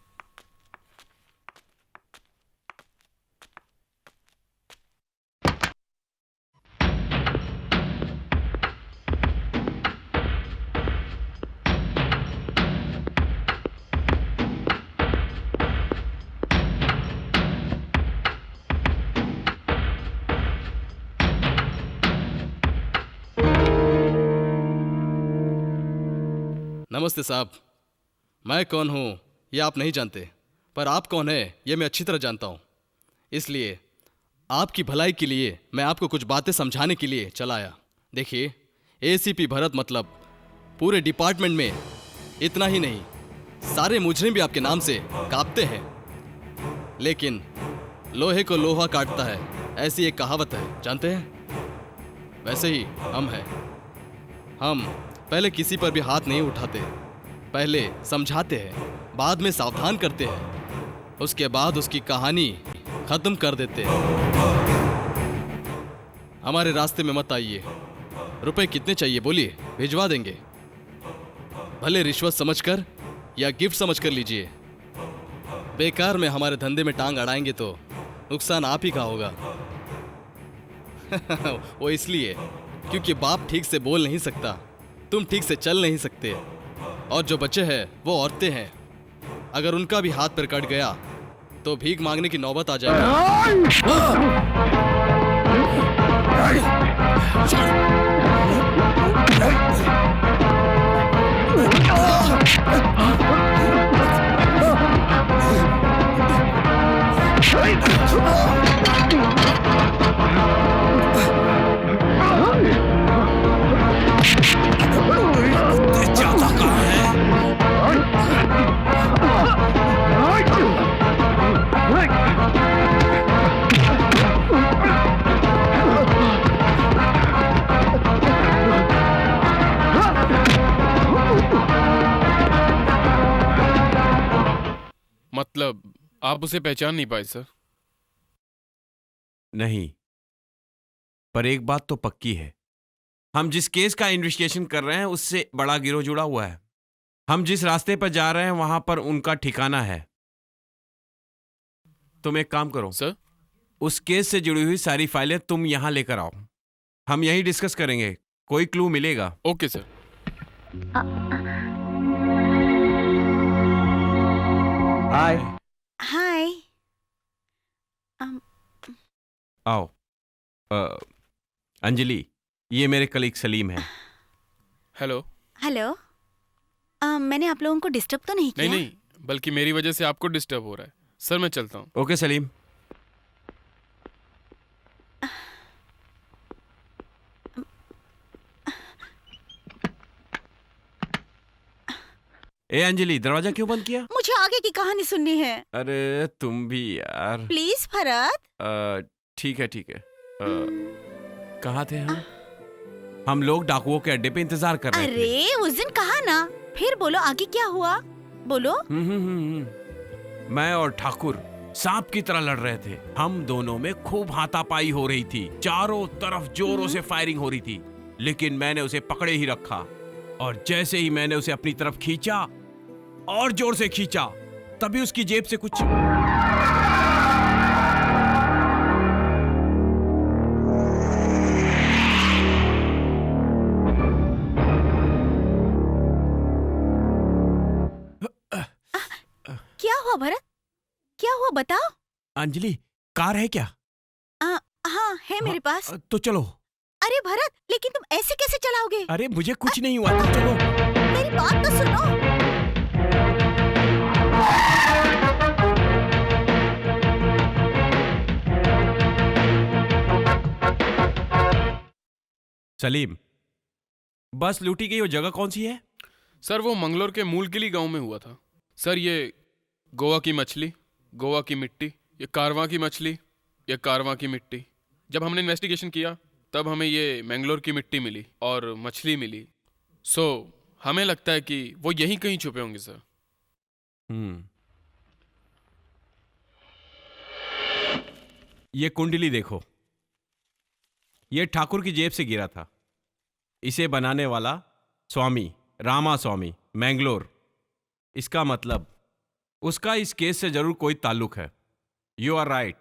नमस्ते साहब, मैं कौन हूँ ये आप नहीं जानते, पर आप कौन है ये मैं अच्छी तरह जानता हूँ। इसलिए आपकी भलाई के लिए मैं आपको कुछ बातें समझाने के लिए चला आया। देखिए, एसीपी भरत मतलब पूरे डिपार्टमेंट में इतना ही नहीं, सारे मुजरिम भी आपके नाम से कांपते हैं। लेकिन लोहे को लोहा काटता है, ऐसी एक कहावत है, जानते हैं? वैसे ही हम हैं। हम पहले किसी पर भी हाथ नहीं उठाते, पहले समझाते हैं, बाद में सावधान करते हैं, उसके बाद उसकी कहानी खत्म कर देते हैं। हमारे रास्ते में मत आइए। रुपए कितने चाहिए बोलिए, भिजवा देंगे। भले रिश्वत समझकर या गिफ्ट समझकर लीजिए। बेकार में हमारे धंधे में टांग अड़ाएंगे तो नुकसान आप ही का होगा। वो इसलिए क्योंकि बाप ठीक से बोल नहीं सकता, तुम ठीक से चल नहीं सकते, और जो बच्चे हैं वो औरतें हैं। अगर उनका भी हाथ पैर कट गया तो भीख मांगने की नौबत आ जाएगी। मतलब आप उसे पहचान नहीं पाए सर? नहीं, पर एक बात तो पक्की है, हम जिस केस का इन्वेस्टिगेशन कर रहे हैं उससे बड़ा गिरोह जुड़ा हुआ है। हम जिस रास्ते पर जा रहे हैं वहां पर उनका ठिकाना है। तुम एक काम करो सर, उस केस से जुड़ी हुई सारी फाइलें तुम यहां लेकर आओ, हम यही डिस्कस करेंगे, कोई क्लू मिलेगा। Okay sir. हाय। हाय। आओ। अंजलि, ये मेरे कलीग सलीम है। हेलो। हेलो। मैंने आप लोगों को डिस्टर्ब तो नहीं किया? नहीं, बल्कि मेरी वजह से आपको डिस्टर्ब हो रहा है। सर मैं चलता हूँ। ओके सलीम। ए अंजलि, दरवाजा क्यों बंद किया? मुझे आगे की कहानी सुननी है। अरे तुम भी यार। प्लीज भरत। ठीक है। कहाँ थे हम? हम लोग डाकुओं के अड्डे पे इंतजार कर रहे थे। अरे उस दिन कहा ना, फिर बोलो आगे क्या हुआ, बोलो। मैं और ठाकुर सांप की तरह लड़ रहे थे। हम दोनों में खूब हाथापाई हो रही थी, चारों तरफ जोरों से फायरिंग हो रही थी, लेकिन मैंने उसे पकड़े ही रखा। और जैसे ही मैंने उसे अपनी तरफ खींचा और जोर से खींचा, तभी उसकी जेब से कुछ क्या हुआ भरत, क्या हुआ बताओ। अंजलि, कार है क्या? हाँ है मेरे पास। तो चलो। अरे भरत, लेकिन तुम ऐसे कैसे चलाओगे? अरे मुझे कुछ नहीं हुआ, तो चलो। मेरी बात तो सुनो। सलीम, बस लूटी गई वो जगह कौन सी है? सर वो मंगलोर के मूलगिली गांव में हुआ था। सर ये गोवा की मछली, गोवा की मिट्टी, ये कारवां की मछली, ये कारवां की मिट्टी। जब हमने इन्वेस्टिगेशन किया तब हमें ये मैंगलोर की मिट्टी मिली और मछली मिली। सो हमें लगता है कि वो यहीं कहीं छुपे होंगे सर। ये कुंडली देखो, ये ठाकुर की जेब से गिरा था। इसे बनाने वाला स्वामी रामा स्वामी, मैंगलोर। इसका मतलब उसका इस केस से जरूर कोई ताल्लुक है। यू आर राइट,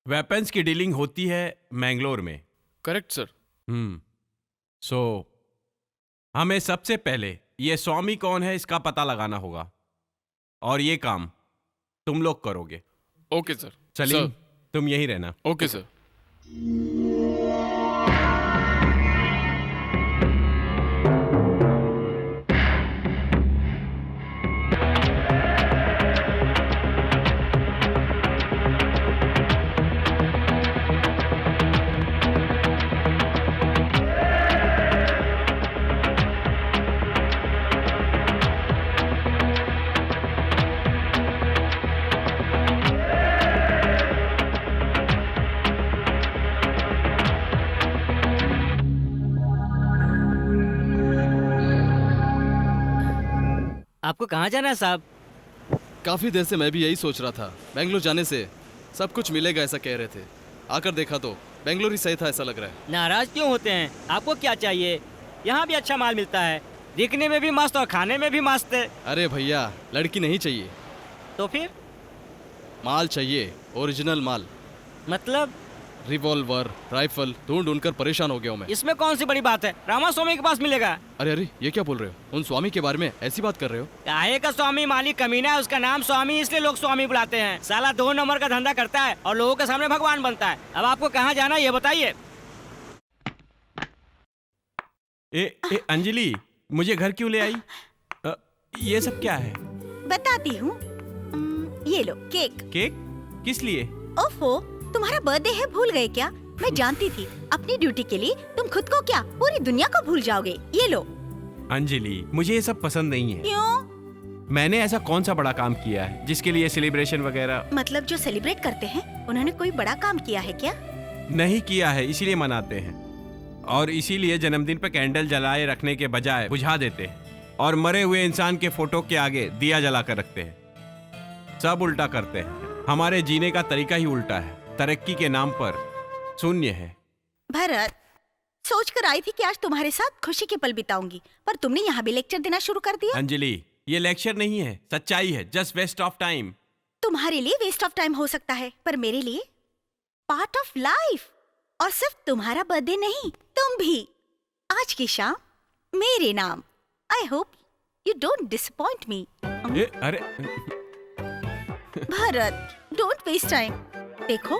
वेपन्स की डीलिंग होती है मैंगलोर में। Correct sir. सो हमें सबसे पहले ये स्वामी कौन है इसका पता लगाना होगा, और ये काम तुम लोग करोगे। Okay sir. सलीम, तुम यहीं रहना। Okay sir. आपको कहाँ जाना है साहब? काफी देर से मैं भी यही सोच रहा था। बेंगलोर जाने से सब कुछ मिलेगा ऐसा कह रहे थे, आकर देखा तो बेंगलोर ही सही था ऐसा लग रहा है। नाराज क्यों होते हैं? आपको क्या चाहिए? यहाँ भी अच्छा माल मिलता है, दिखने में भी मस्त और खाने में भी मस्त है। अरे भैया, लड़की नहीं चाहिए। तो फिर? माल चाहिए, ओरिजिनल माल। मतलब रिवॉल्वर, राइफल ढूंढ ढूंढ कर परेशान हो गया हूँ मैं। इसमें कौन सी बड़ी बात है, रामास्वामी के पास मिलेगा। अरे ये क्या बोल रहे हो? उन स्वामी के बारे में ऐसी बात कर रहे हो? काहे का स्वामी? मालिक कमीना है, उसका नाम स्वामी इसलिए लोग स्वामी बुलाते हैं। साला 2 नंबर का धंधा करता है और लोगों के सामने भगवान बनता है। अब आपको कहाँ जाना है ये बताइए। अंजलि, मुझे घर क्यों ले आई? ये सब क्या है? बताती हूँ। ये लो केक। केक? किस लिए? ओफो, तुम्हारा बर्थडे है, भूल गए क्या? मैं जानती थी अपनी ड्यूटी के लिए तुम खुद को क्या पूरी दुनिया को भूल जाओगे। ये लो। अंजलि, मुझे ये सब पसंद नहीं है। क्यों? मैंने ऐसा कौन सा बड़ा काम किया है जिसके लिए सेलिब्रेशन वगैरह? मतलब जो सेलिब्रेट करते हैं उन्होंने कोई बड़ा काम किया है क्या? नहीं किया है, इसीलिए मनाते हैं। और इसीलिए जन्मदिन पर कैंडल जलाए रखने के बजाय बुझा देते हैं और मरे हुए इंसान के फोटो के आगे दिया जला कर रखते हैं। सब उल्टा करते हैं। हमारे जीने का तरीका ही उल्टा है। तरक्की के नाम पर शून्य है। भरत, सोच कर आई थी कि आज तुम्हारे साथ खुशी के पल बिताऊंगी, पर तुमने यहाँ भी लेक्चर देना शुरू कर दिया। अंजलि, ये लेक्चर नहीं है, सच्चाई है। Just waste of time. तुम्हारे लिए वेस्ट ऑफ टाइम हो सकता है, पर मेरे लिए पार्ट ऑफ लाइफ। और सिर्फ तुम्हारा बर्थडे नहीं, तुम भी आज की शाम मेरे नाम। I hope you don't disappoint मी। अरे भरत, डोंट वेस्ट टाइम। देखो,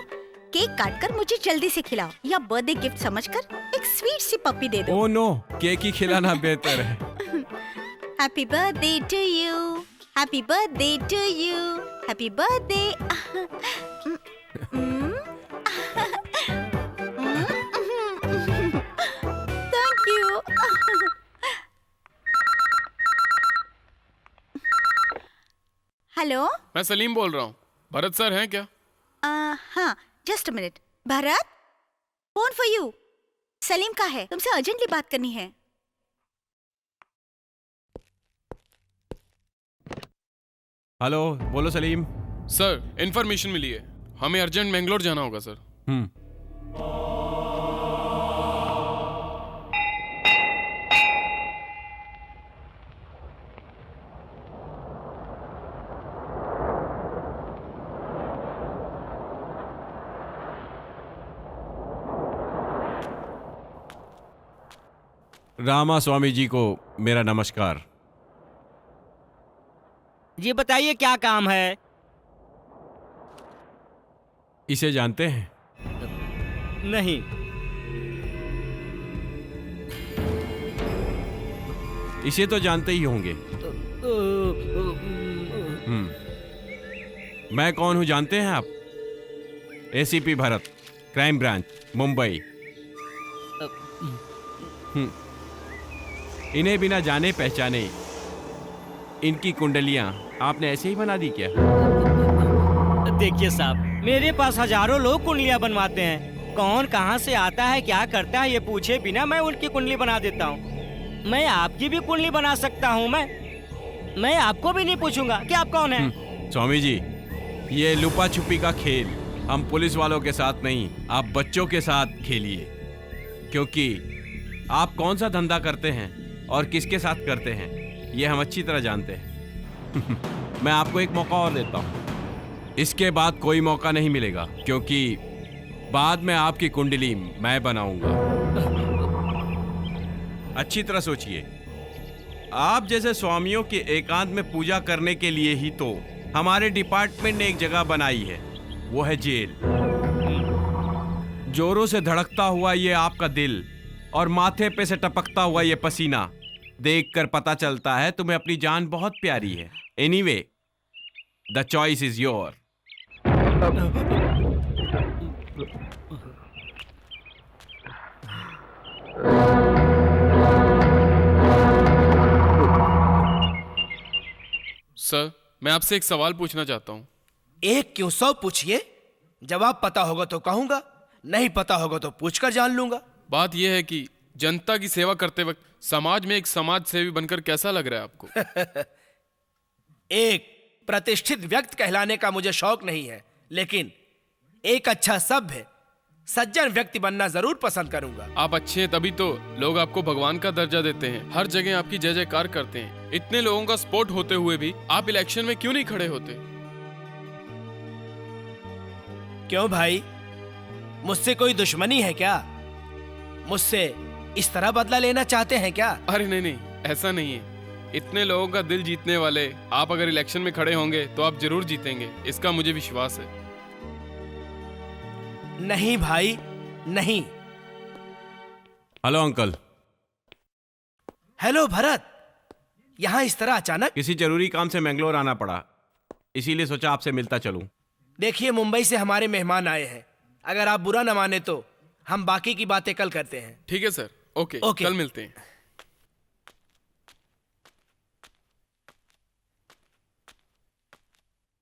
केक काटकर मुझे जल्दी से खिलाओ या बर्थडे गिफ्ट समझकर एक स्वीट सी पप्पी दे दो। ओह नो, केक ही खिलाना बेहतर है। Happy birthday to you, happy birthday to you, happy birthday. Thank you. Hello, मैं सलीम बोल रहा हूँ। भरत सर हैं क्या? हाँ, just a minute. Bharat, phone for you. Salim का है, तुमसे अर्जेंटली बात करनी है। हेलो, बोलो सलीम। सर, इन्फॉर्मेशन मिली है, हमें अर्जेंट मैंगलोर जाना होगा सर। रामा स्वामी जी को मेरा नमस्कार। जी बताइए क्या काम है? इसे जानते हैं? नहीं। इसे तो जानते ही होंगे। मैं कौन हूं जानते हैं आप? ACP Bharat, crime branch, Mumbai. इन्हें बिना जाने पहचाने इनकी कुंडलियां आपने ऐसे ही बना दी क्या? देखिए साहब, मेरे पास हजारों लोग कुंडलियां बनवाते हैं। कौन कहां से आता है, क्या करता है, ये पूछे बिना मैं उनकी कुंडली बना देता हूँ। मैं आपकी भी कुंडली बना सकता हूँ। मैं आपको भी नहीं पूछूंगा कि आप कौन हैं। स्वामी जी, ये लुपा छुपी का खेल हम पुलिस वालों के साथ नहीं, आप बच्चों के साथ खेलिए। क्योंकि आप कौन सा धंधा करते हैं और किसके साथ करते हैं, ये हम अच्छी तरह जानते हैं। मैं आपको एक मौका और देता हूँ। इसके बाद कोई मौका नहीं मिलेगा, क्योंकि बाद में आपकी कुंडली मैं बनाऊंगा। अच्छी तरह सोचिए। आप जैसे स्वामियों की एकांत में पूजा करने के लिए ही तो हमारे डिपार्टमेंट ने एक जगह बनाई है, वो है जेल। जोरों से धड़कता हुआ ये आपका दिल और माथे पे से टपकता हुआ ये पसीना देखकर पता चलता है तुम्हें अपनी जान बहुत प्यारी है। Anyway, the choice is your. Sir, मैं आपसे एक सवाल पूछना चाहता हूँ। एक क्यों 100 पूछिए। जवाब पता होगा तो कहूंगा, नहीं पता होगा तो पूछकर जान लूंगा। बात यह है कि जनता की सेवा करते वक्त समाज में एक समाज सेवी बनकर कैसा लग रहा है आपको? एक प्रतिष्ठित व्यक्ति कहलाने का मुझे शौक नहीं है, लेकिन एक अच्छा सभ्य सज्जन व्यक्ति बनना जरूर पसंद करूंगा। आप अच्छे हैं तभी तो लोग आपको भगवान का दर्जा देते हैं, हर जगह आपकी जय जयकार करते हैं। इतने लोगों का सपोर्ट होते हुए भी आप इलेक्शन में क्यों नहीं खड़े होते? क्यों भाई, मुझसे कोई दुश्मनी है क्या? मुझसे इस तरह बदला लेना चाहते हैं क्या? अरे नहीं नहीं, ऐसा नहीं है। इतने लोगों का दिल जीतने वाले आप अगर इलेक्शन में खड़े होंगे तो आप जरूर जीतेंगे, इसका मुझे विश्वास है। नहीं भाई, नहीं। Hello uncle. हेलो भरत, यहाँ इस तरह अचानक? किसी जरूरी काम से मैंगलोर आना पड़ा, इसीलिए सोचा आपसे मिलता चलूं। देखिए, मुंबई से हमारे मेहमान आए हैं। अगर आप बुरा न माने तो हम बाकी की बातें कल करते हैं। ठीक है सर, ओके, कल मिलते हैं।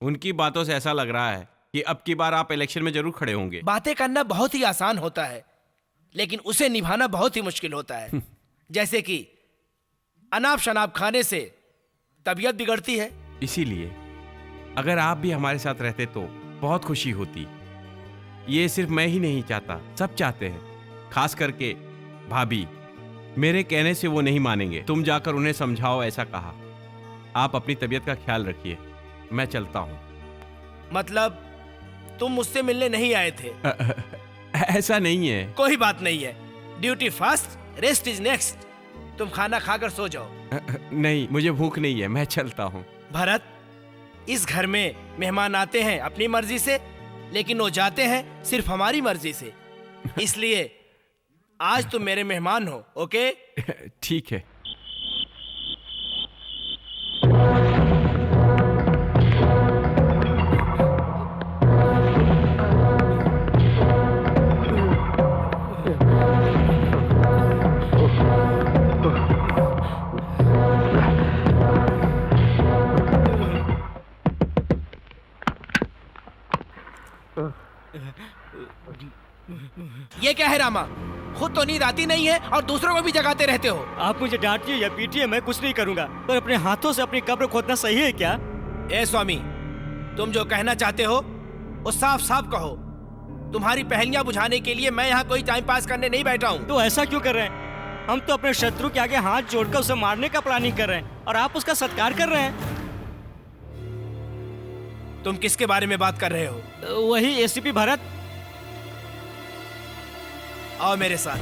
उनकी बातों से ऐसा लग रहा है कि अब की बार आप इलेक्शन में जरूर खड़े होंगे। बातें करना बहुत ही आसान होता है, लेकिन उसे निभाना बहुत ही मुश्किल होता है। जैसे कि अनाप शनाप खाने से तबीयत बिगड़ती है। इसीलिए अगर आप भी हमारे साथ रहते तो बहुत खुशी होती। ये सिर्फ मैं ही नहीं चाहता, सब चाहते हैं, खास करके भाभी। मेरे कहने से वो नहीं मानेंगे। तुम जाकर उन्हें समझाओ, ऐसा कहा। आप अपनी तबीयत का ख्याल रखिए, मैं चलता हूं। मतलब तुम मुझसे मिलने नहीं आए थे? ऐसा नहीं है। कोई बात नहीं है। Duty first, rest is next. तुम खाना खाकर सो जाओ। नहीं, मुझे भूख नहीं है, मैं चलता हूं। भरत, इस घर में मेहमान आते हैं अपनी मर्जी से, लेकिन वो जाते हैं सिर्फ हमारी मर्जी से। इसलिए आज तुम मेरे मेहमान हो, ओके? ठीक है। ये क्या है रामा? खुद तो नींद आती नहीं है और दूसरों को भी जगाते रहते हो। आप मुझे डांटिए या पीटिए, मैं कुछ नहीं करूंगा, पर अपने हाथों से अपनी कब्र खोदना सही है क्या? ए स्वामी, तुम जो कहना चाहते हो वो साफ साफ कहो। तुम्हारी पहेलियां बुझाने के लिए मैं यहाँ कोई टाइम पास करने नहीं बैठा हूँ। तो ऐसा क्यों कर रहे हैं? हम तो अपने शत्रु के आगे हाथ जोड़कर उसे मारने का प्लानिंग कर रहे हैं और आप उसका सत्कार कर रहे हैं। तुम किसके बारे में बात कर रहे हो? वही एसीपी भरत। आओ मेरे साथ।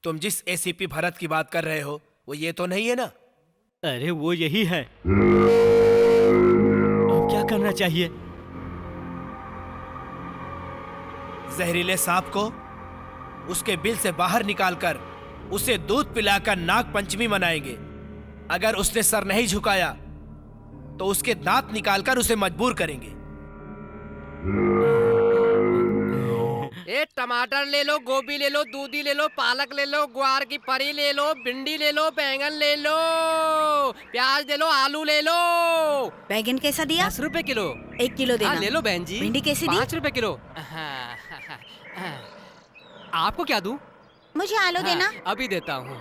तुम जिस एसीपी भरत की बात कर रहे हो वो ये तो नहीं है ना? अरे वो यही है। अब क्या करना चाहिए? जहरीले सांप को उसके बिल से बाहर निकालकर उसे दूध पिलाकर नाग पंचमी मनाएंगे। अगर उसने सर नहीं झुकाया तो उसके दांत निकालकर उसे मजबूर करेंगे। टमाटर ले लो, गोभी ले लो, दूधी ले लो, पालक ले लो, ग्वार की फली ले लो, भिंडी ले लो, बैंगन ले लो, प्याज ले लो, आलू ले लो। बैंगन कैसा दिया? 10 रुपए किलो। 1 किलो देना। ले लो बहन जी। भिंडी कैसी दी? 5 रुपए किलो। आपको क्या दूं? मुझे आलू देना। अभी देता हूँ।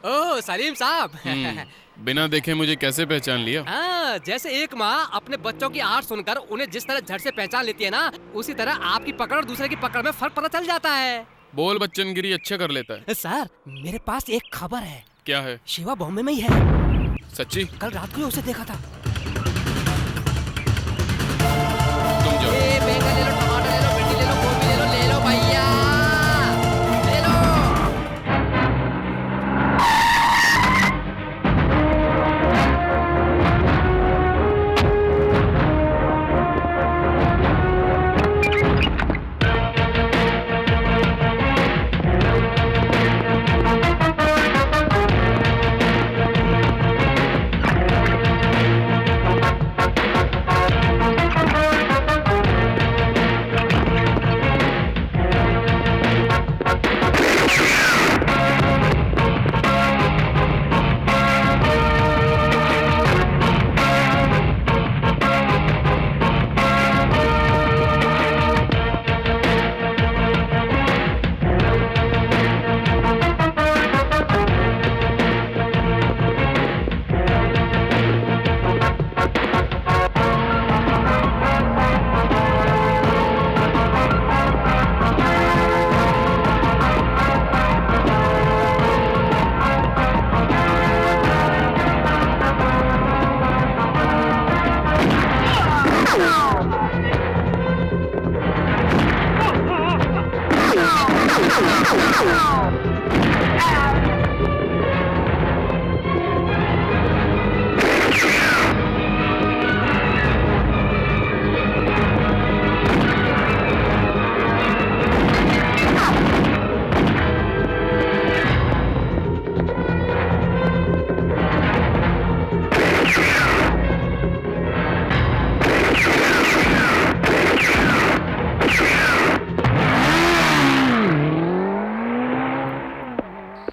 ओह सलीम साहब। बिना देखे मुझे कैसे पहचान लिया? हाँ, जैसे एक माँ अपने बच्चों की आवाज सुनकर उन्हें जिस तरह झट से पहचान लेती है ना, उसी तरह आपकी पकड़ और दूसरे की पकड़ में फर्क पता चल जाता है। बोल बच्चनगिरी अच्छा कर लेता है। सर, मेरे पास एक खबर है। क्या है? शिवा बॉम्बे में ही है। सच्ची? कल रात को ही उसे देखा था। तुम जाओ। बैंगन ले लो, टमाटर ले लो, भिंडी ले लो, गोभी ले लो भैया, ले लो।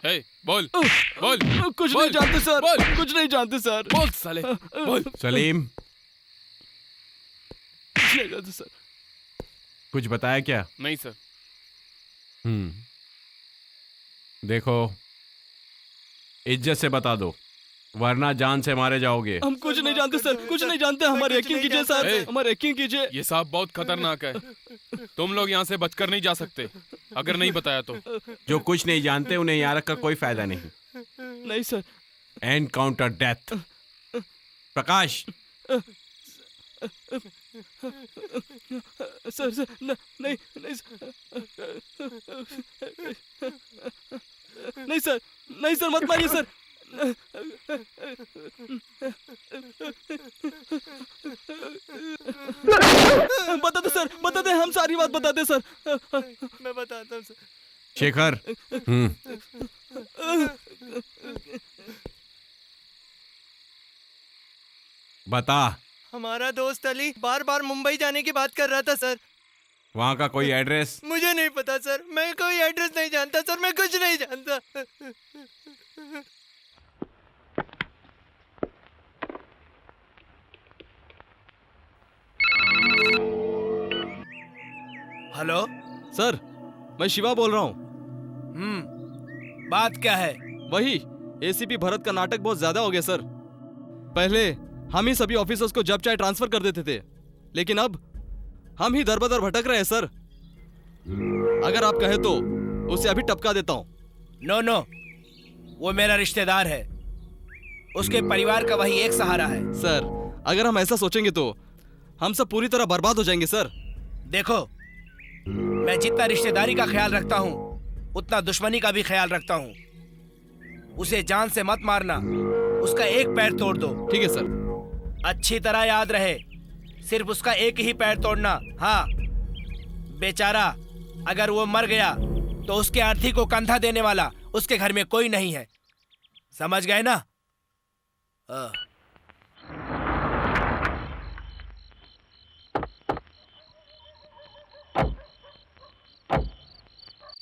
हे, बोल बोल कुछ बोल, नहीं जानते सर, बोल, कुछ नहीं जानते सर। बोल साले बोल। सलीम, कुछ नहीं जानते सर। कुछ बताया क्या? नहीं सर। देखो, इज्जत से बता दो, वरना जान से मारे जाओगे। हम कुछ नहीं जानते सर, कुछ नहीं जानते। हमारे यकीन कीजिए सर, हमारे यकीन कीजिए। ये सांप बहुत खतरनाक है, तुम लोग यहाँ से बचकर नहीं जा सकते अगर नहीं बताया तो। जो कुछ नहीं जानते उन्हें यहाँ रखकर कोई फायदा नहीं। नहीं sir. Encounter death. Prakash, sir sir नहीं नहीं नहीं सर, नहीं सर, मत मारिए सर। बता दो सर, बता दे, हम सारी बात बता दे सर। मैं बताता हूँ सर। शेखर, बता। हमारा दोस्त अली बार बार मुंबई जाने की बात कर रहा था सर। वहाँ का कोई एड्रेस? मुझे नहीं पता सर, मैं कोई एड्रेस नहीं जानता सर, मैं कुछ नहीं जानता। हेलो सर, मैं शिवा बोल रहा हूँ। बात क्या है? वही एसीपी भरत का नाटक बहुत ज्यादा हो गया सर। पहले हम ही सभी ऑफिसर्स को जब चाहे ट्रांसफर कर देते थे, लेकिन अब हम ही दर बदर भटक रहे हैं सर। अगर आप कहे तो उसे अभी टपका देता हूँ। नो नो, वो मेरा रिश्तेदार है, उसके परिवार का वही एक सहारा है। सर, अगर हम ऐसा सोचेंगे तो हम सब पूरी तरह बर्बाद हो जाएंगे सर। देखो, मैं जितना रिश्तेदारी का ख्याल रखता हूँ उतना दुश्मनी का भी ख्याल रखता हूँ। उसे जान से मत मारना, उसका एक पैर तोड़ दो। ठीक है सर। अच्छी तरह याद रहे, सिर्फ उसका एक ही पैर तोड़ना। हाँ, बेचारा अगर वो मर गया तो उसके अर्थी को कंधा देने वाला उसके घर में कोई नहीं है। समझ गए ना?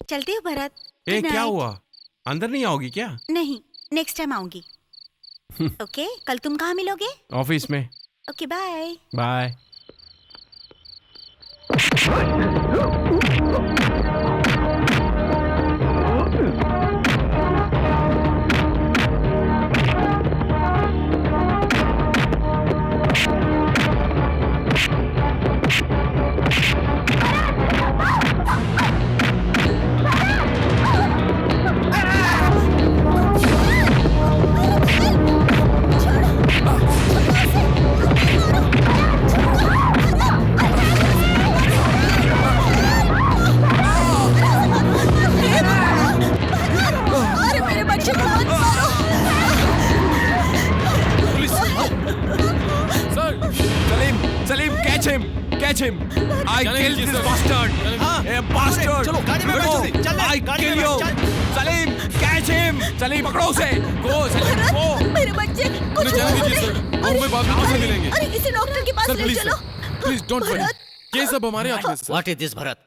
चलती हूँ भरत। ए, Good क्या night। हुआ? अंदर नहीं आओगी क्या? नहीं, नेक्स्ट टाइम आऊंगी। ओके, कल तुम कहाँ मिलोगे? ऑफिस में। Okay, bye. बाय। अरे मेरे बच्चे को मत मारो। Salim, catch him! Catch him! I killed this bastard! A bastard! I kill you! Salim, catch him! Salim, पकड़ो उसे! Go, Salim, go! मेरे बच्चे कुछ अरे इसे डॉक्टर के पास ले चलो। प्लीज डोंट वरी, ये सब हमारे हाथ में। What is this Bharat?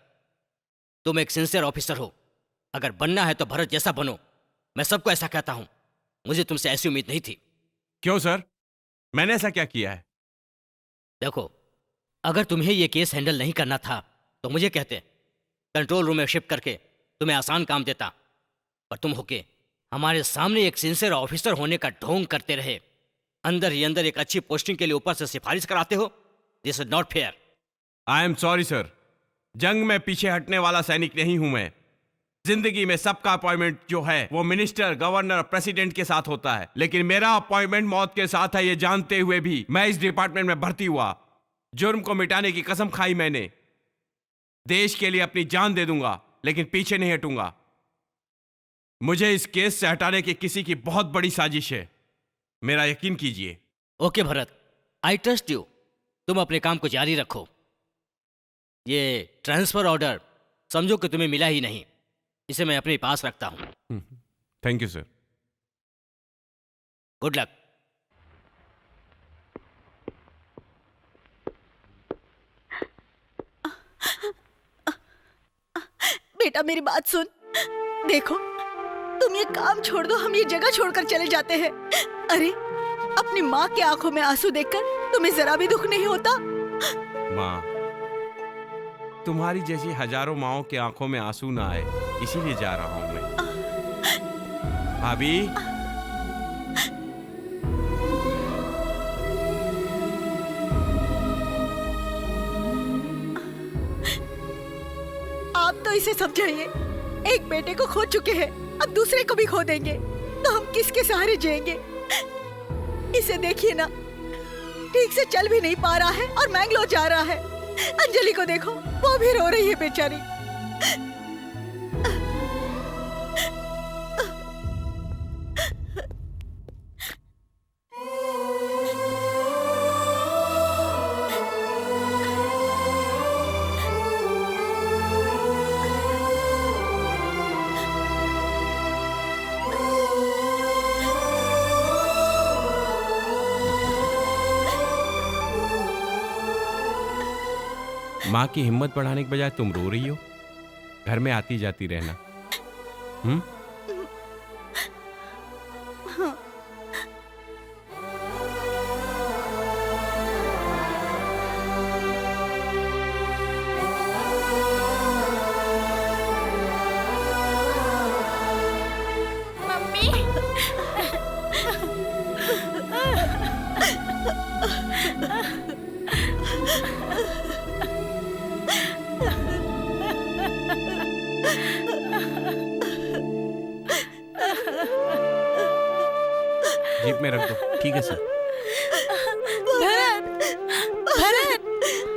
तुम एक सिंसियर ऑफिसर हो, अगर बनना है तो भरत जैसा बनो। मैं सबको ऐसा कहता हूं, मुझे तुमसे ऐसी उम्मीद नहीं थी। क्यों सर? मैंने ऐसा क्या किया है? देखो, अगर तुम्हें यह केस हैंडल नहीं करना था तो मुझे कहते, कंट्रोल रूम में शिफ्ट करके तुम्हें आसान काम देता। पर तुम होके हमारे सामने एक सिंसियर ऑफिसर होने का ढोंग करते रहे, अंदर ही अंदर एक अच्छी पोस्टिंग के लिए ऊपर से सिफारिश कराते हो। This is not fair. I am sorry sir, जंग में पीछे हटने वाला सैनिक नहीं हूं मैं। जिंदगी में सबका अपॉइंटमेंट जो है वो मिनिस्टर, गवर्नर, प्रेसिडेंट के साथ होता है, लेकिन मेरा अपॉइंटमेंट मौत के साथ है। ये जानते हुए भी मैं इस डिपार्टमेंट में भर्ती हुआ। जुर्म को मिटाने की कसम खाई मैंने। देश के लिए अपनी जान दे दूंगा, लेकिन पीछे नहीं हटूंगा। मुझे इस केस से हटाने की किसी की बहुत बड़ी साजिश है, मेरा यकीन कीजिए। Okay Bharat, I trust you. तुम अपने काम को जारी रखो। ये ट्रांसफर ऑर्डर समझो कि तुम्हें मिला ही नहीं, इसे मैं अपने पास रखता हूं। Thank you sir. Good luck. बेटा मेरी बात सुन। देखो, तुम ये काम छोड़ दो, हम ये जगह छोड़कर चले जाते हैं। अरे अपनी माँ के आंखों में आंसू देखकर तुम्हें जरा भी दुख नहीं होता? माँ, तुम्हारी जैसी हजारों माओं के आंखों में आंसू ना आए, इसीलिए जा रहा हूँ मैं। भाभी, आप तो इसे समझाइए, एक बेटे को खो चुके हैं, अब दूसरे को भी खो देंगे तो हम किसके सहारे जिएंगे? इसे देखिए ना, ठीक से चल भी नहीं पा रहा है और मैंगलोर जा रहा है। अंजलि को देखो, वो भी रो रही है बेचारी। माँ की हिम्मत बढ़ाने के बजाय तुम रो रही हो। घर में आती जाती रहना। जीप में रख दो। ठीक है सर। भरत, भरत,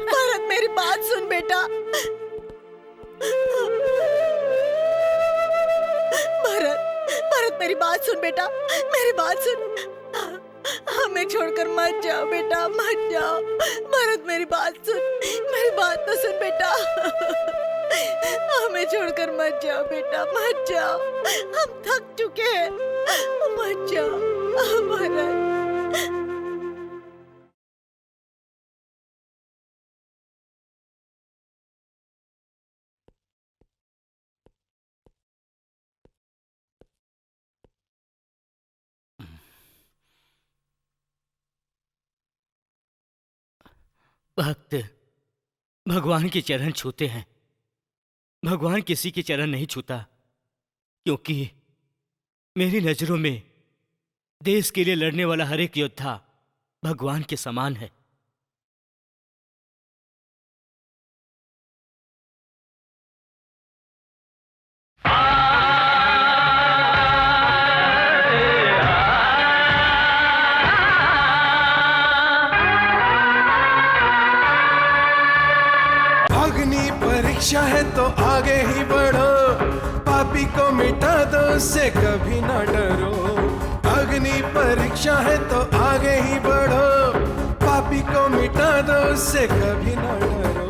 भरत मेरी बात सुन बेटा। भरत, भरत मेरी बात सुन बेटा, मेरी बात सुन। हमें छोड़कर मत जाओ बेटा, मत जाओ। भरत मेरी बात सुन, मेरी बात तो सुन बेटा। हमें छोड़कर मत जाओ बेटा, मत जाओ। हम थक चुके हैं, मत जाओ भरत। भक्त भगवान के चरण छूते हैं, भगवान किसी के चरण नहीं छूता, क्योंकि मेरी नजरों में देश के लिए लड़ने वाला हर एक योद्धा भगवान के समान है। अग्नि परीक्षा है तो आगे ही बढ़ो, पापी को मिटा दो, उससे कभी ना डरो। अग्नि परीक्षा है तो आगे ही बढ़ो, पापी को मिटा दो, उससे कभी ना डरो।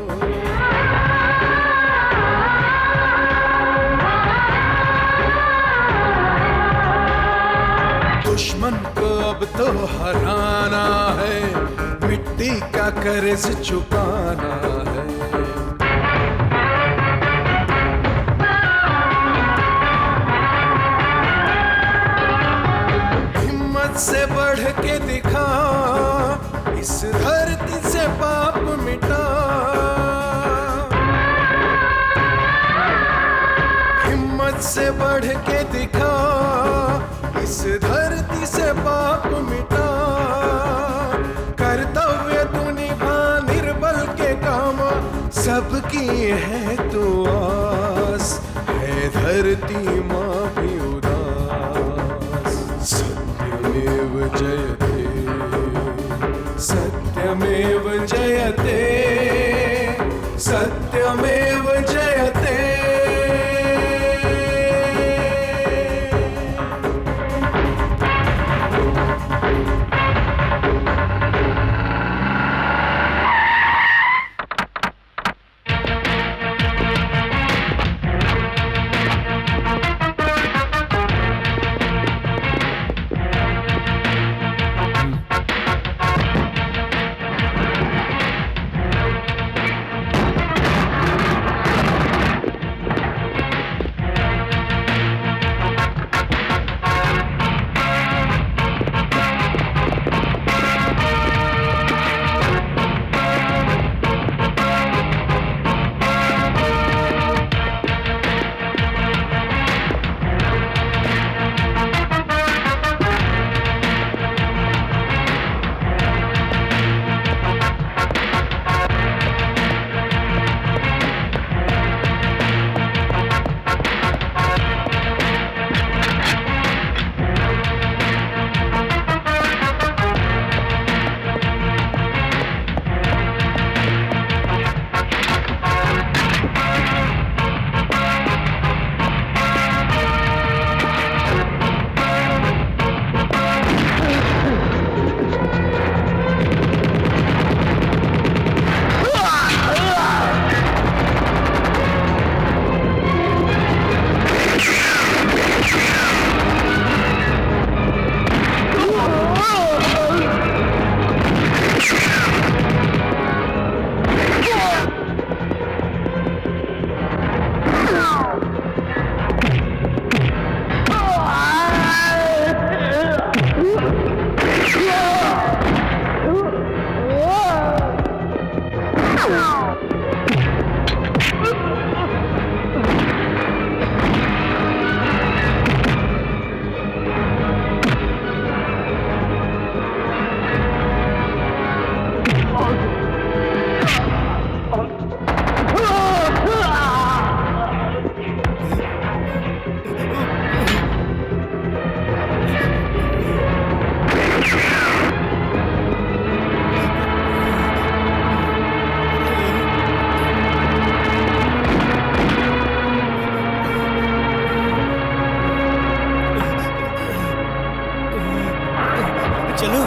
दुश्मन को अब तो हराना है, मिट्टी का कर्ज चुकाना है। से बढ़ के दिखा, इस धरती से पाप मिटा। हिम्मत से बढ़ के दिखा, इस धरती से पाप मिटा। कर्तव्य तू निभा, निर्बल के काम सबकी है तो आस, है धरती माँ भी उदास। सत्यमेव जयते, सत्यमेव जयते, सत्यमेव जयते। चलो।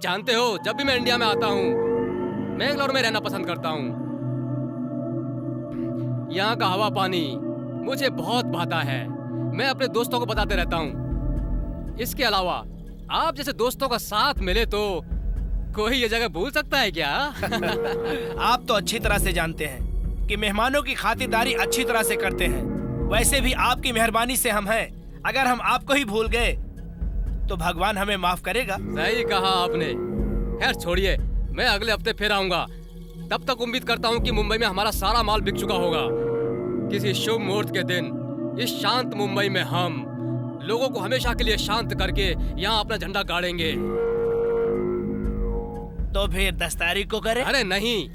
जानते हो, जब भी मैं इंडिया में आता हूँ मैंगलोर में रहना पसंद करता हूँ। यहाँ का हवा पानी मुझे बहुत भाता है। मैं अपने दोस्तों को बताते रहता हूँ। इसके अलावा आप जैसे दोस्तों का साथ मिले तो कोई ये जगह भूल सकता है क्या? आप तो अच्छी तरह से जानते हैं कि मेहमानों की खातिरदारी अच्छी तरह से करते हैं। वैसे भी आपकी मेहरबानी से हम हैं। अगर हम आपको ही भूल गए तो भगवान हमें माफ करेगा। सही कहा आपने। खैर छोड़िए, मैं अगले हफ्ते फिर आऊंगा। तब तक उम्मीद करता हूँ कि मुंबई में हमारा सारा माल बिक चुका होगा। किसी शुभ मुहूर्त के दिन इस शांत मुंबई में हम लोगों को हमेशा के लिए शांत करके यहाँ अपना झंडा गाड़ेंगे। तो फिर 10 तारीख को करें? अरे नहीं,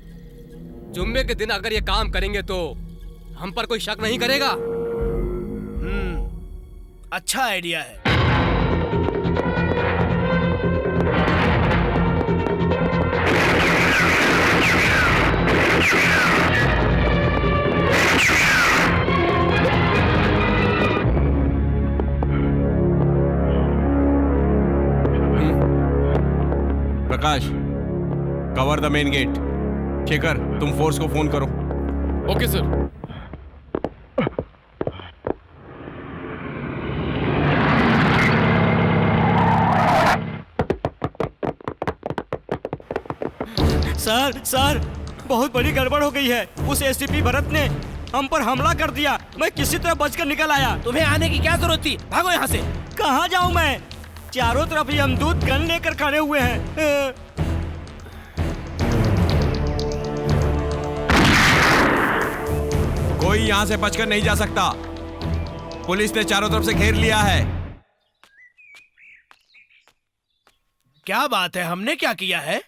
जुम्मे के दिन अगर ये काम करेंगे तो हम पर कोई शक नहीं करेगा। अच्छा आइडिया है। Prakash, cover the main gate. Shekhar, तुम फोर्स को फोन करो। Okay sir. सर बहुत बड़ी गड़बड़ हो गई है। उस एसटीपी भरत ने हम पर हमला कर दिया। मैं किसी तरह बचकर निकल आया। तुम्हें आने की क्या जरूरत थी? भागो यहाँ से। कहाँ जाऊँ मैं? चारों तरफ यमदूत गन लेकर खड़े हुए हैं। कोई यहाँ से बचकर नहीं जा सकता। पुलिस ने चारों तरफ से घेर लिया है। क्या बात है? हमने क्या किया है?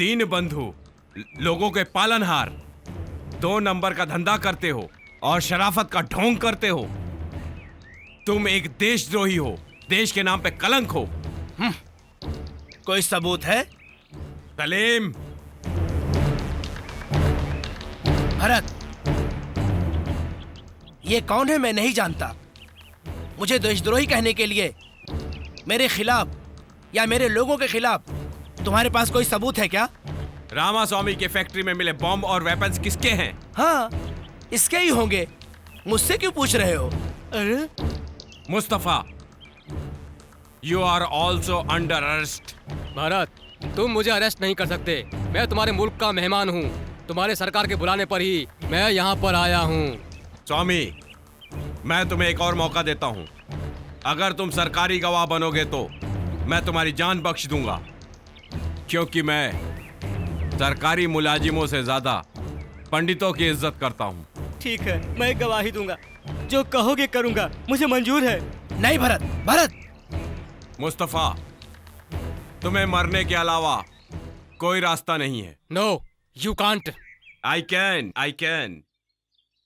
दीन बंधु, लोगों के पालनहार, 2 नंबर का धंधा करते हो और शराफत का ढोंग करते हो। तुम एक देशद्रोही हो, देश के नाम पे कलंक हो। कोई सबूत है? सलीम। भरत, ये कौन है? मैं नहीं जानता। मुझे देशद्रोही कहने के लिए मेरे खिलाफ या मेरे लोगों के खिलाफ तुम्हारे पास कोई सबूत है क्या? रामास्वामी के फैक्ट्री में मिले बॉम्ब और वेपन्स किसके हैं? हाँ, इसके ही होंगे। मुझसे क्यों पूछ रहे हो? अरे Mustafa, you are also under arrest. Bharat, तुम मुझे अरेस्ट नहीं कर सकते। मैं तुम्हारे मुल्क का मेहमान हूँ। तुम्हारे सरकार के बुलाने पर ही मैं यहाँ पर आया हूँ। स्वामी, मैं तुम्हें एक और मौका देता हूँ। अगर तुम सरकारी गवाह बनोगे तो मैं तुम्हारी जान बख्श दूंगा, क्योंकि मैं सरकारी मुलाजिमों से ज्यादा पंडितों की इज्जत करता हूँ। ठीक है, मैं गवाही दूंगा। जो कहोगे करूंगा, मुझे मंजूर है। नहीं भरत, भरत। मुस्तफा, तुम्हें मरने के अलावा कोई रास्ता नहीं है। No, you can't. I can.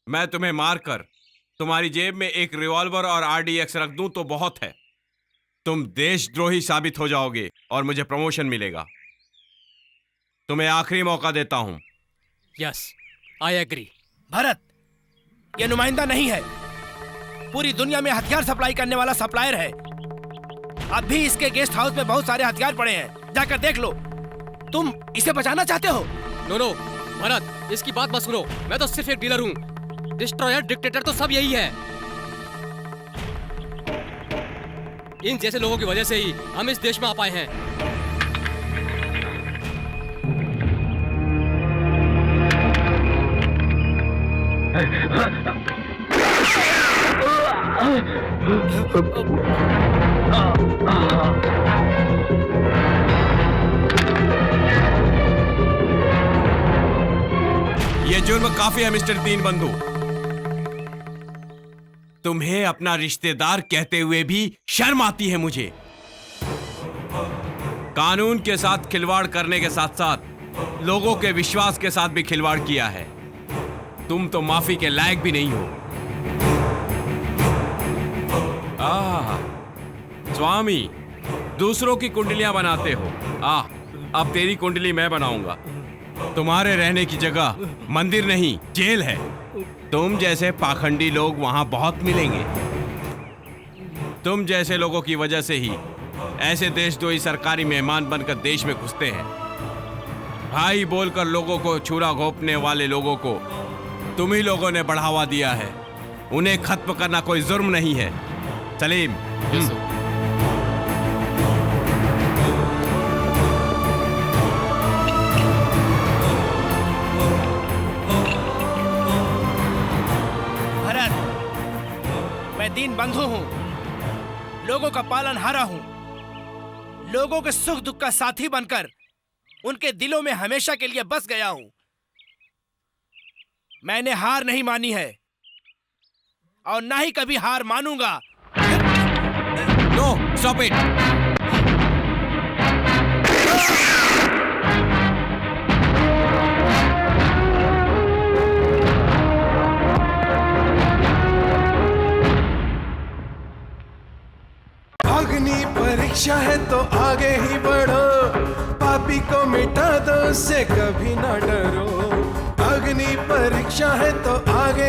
मैं तुम्हें मारकर तुम्हारी जेब में एक रिवॉल्वर और RDX रख दूं तो बहुत है। तुम देशद्रोही साबित हो जाओगे और मुझे प्रमोशन मिलेगा। तुम्हें आखिरी मौका देता हूं। Yes, I agree. भरत, ये नुमाइंदा नहीं है, पूरी दुनिया में हथियार सप्लाई करने वाला सप्लायर है। अब भी इसके गेस्ट हाउस में बहुत सारे हथियार पड़े हैं, जाकर देख लो। तुम इसे बचाना चाहते हो? नो भरत, इसकी बात मत सुनो। मैं तो सिर्फ एक डीलर हूँ। डिस्ट्रॉयर, डिक्टेटर तो सब यही है। इन जैसे लोगों की वजह से ही हम इस देश में आ पाए हैं। ये जुर्म काफी है मिस्टर तीन बंधु। तुम्हें अपना रिश्तेदार कहते हुए भी शर्म आती है मुझे। कानून के साथ खिलवाड़ करने के साथ साथ लोगों के विश्वास के साथ भी खिलवाड़ किया है। तुम तो माफी के लायक भी नहीं हो। स्वामी, दूसरों की कुंडलियां बनाते हो। अब तेरी कुंडली मैं बनाऊंगा। तुम्हारे रहने की जगह मंदिर नहीं, जेल है। तुम जैसे पाखंडी लोग वहां बहुत मिलेंगे। तुम जैसे लोगों की वजह से ही ऐसे देशद्रोही सरकारी मेहमान बनकर देश में घुसते हैं। भाई बोलकर लोगों को छुरा घोंपने वाले लोगों को तुम ही लोगों ने बढ़ावा दिया है। उन्हें खत्म करना कोई जुर्म नहीं है। सलीम, दीन बंधु हूं, लोगों का पालनहारा हूं, लोगों के सुख दुख का साथी बनकर उनके दिलों में हमेशा के लिए बस गया हूं। मैंने हार नहीं मानी है और ना ही कभी हार मानूंगा। No, stop it. अग्नि परीक्षा है तो आगे ही बढ़ो, पापी को मिटा दो, उससे कभी ना डरो। अग्नि परीक्षा है तो आगे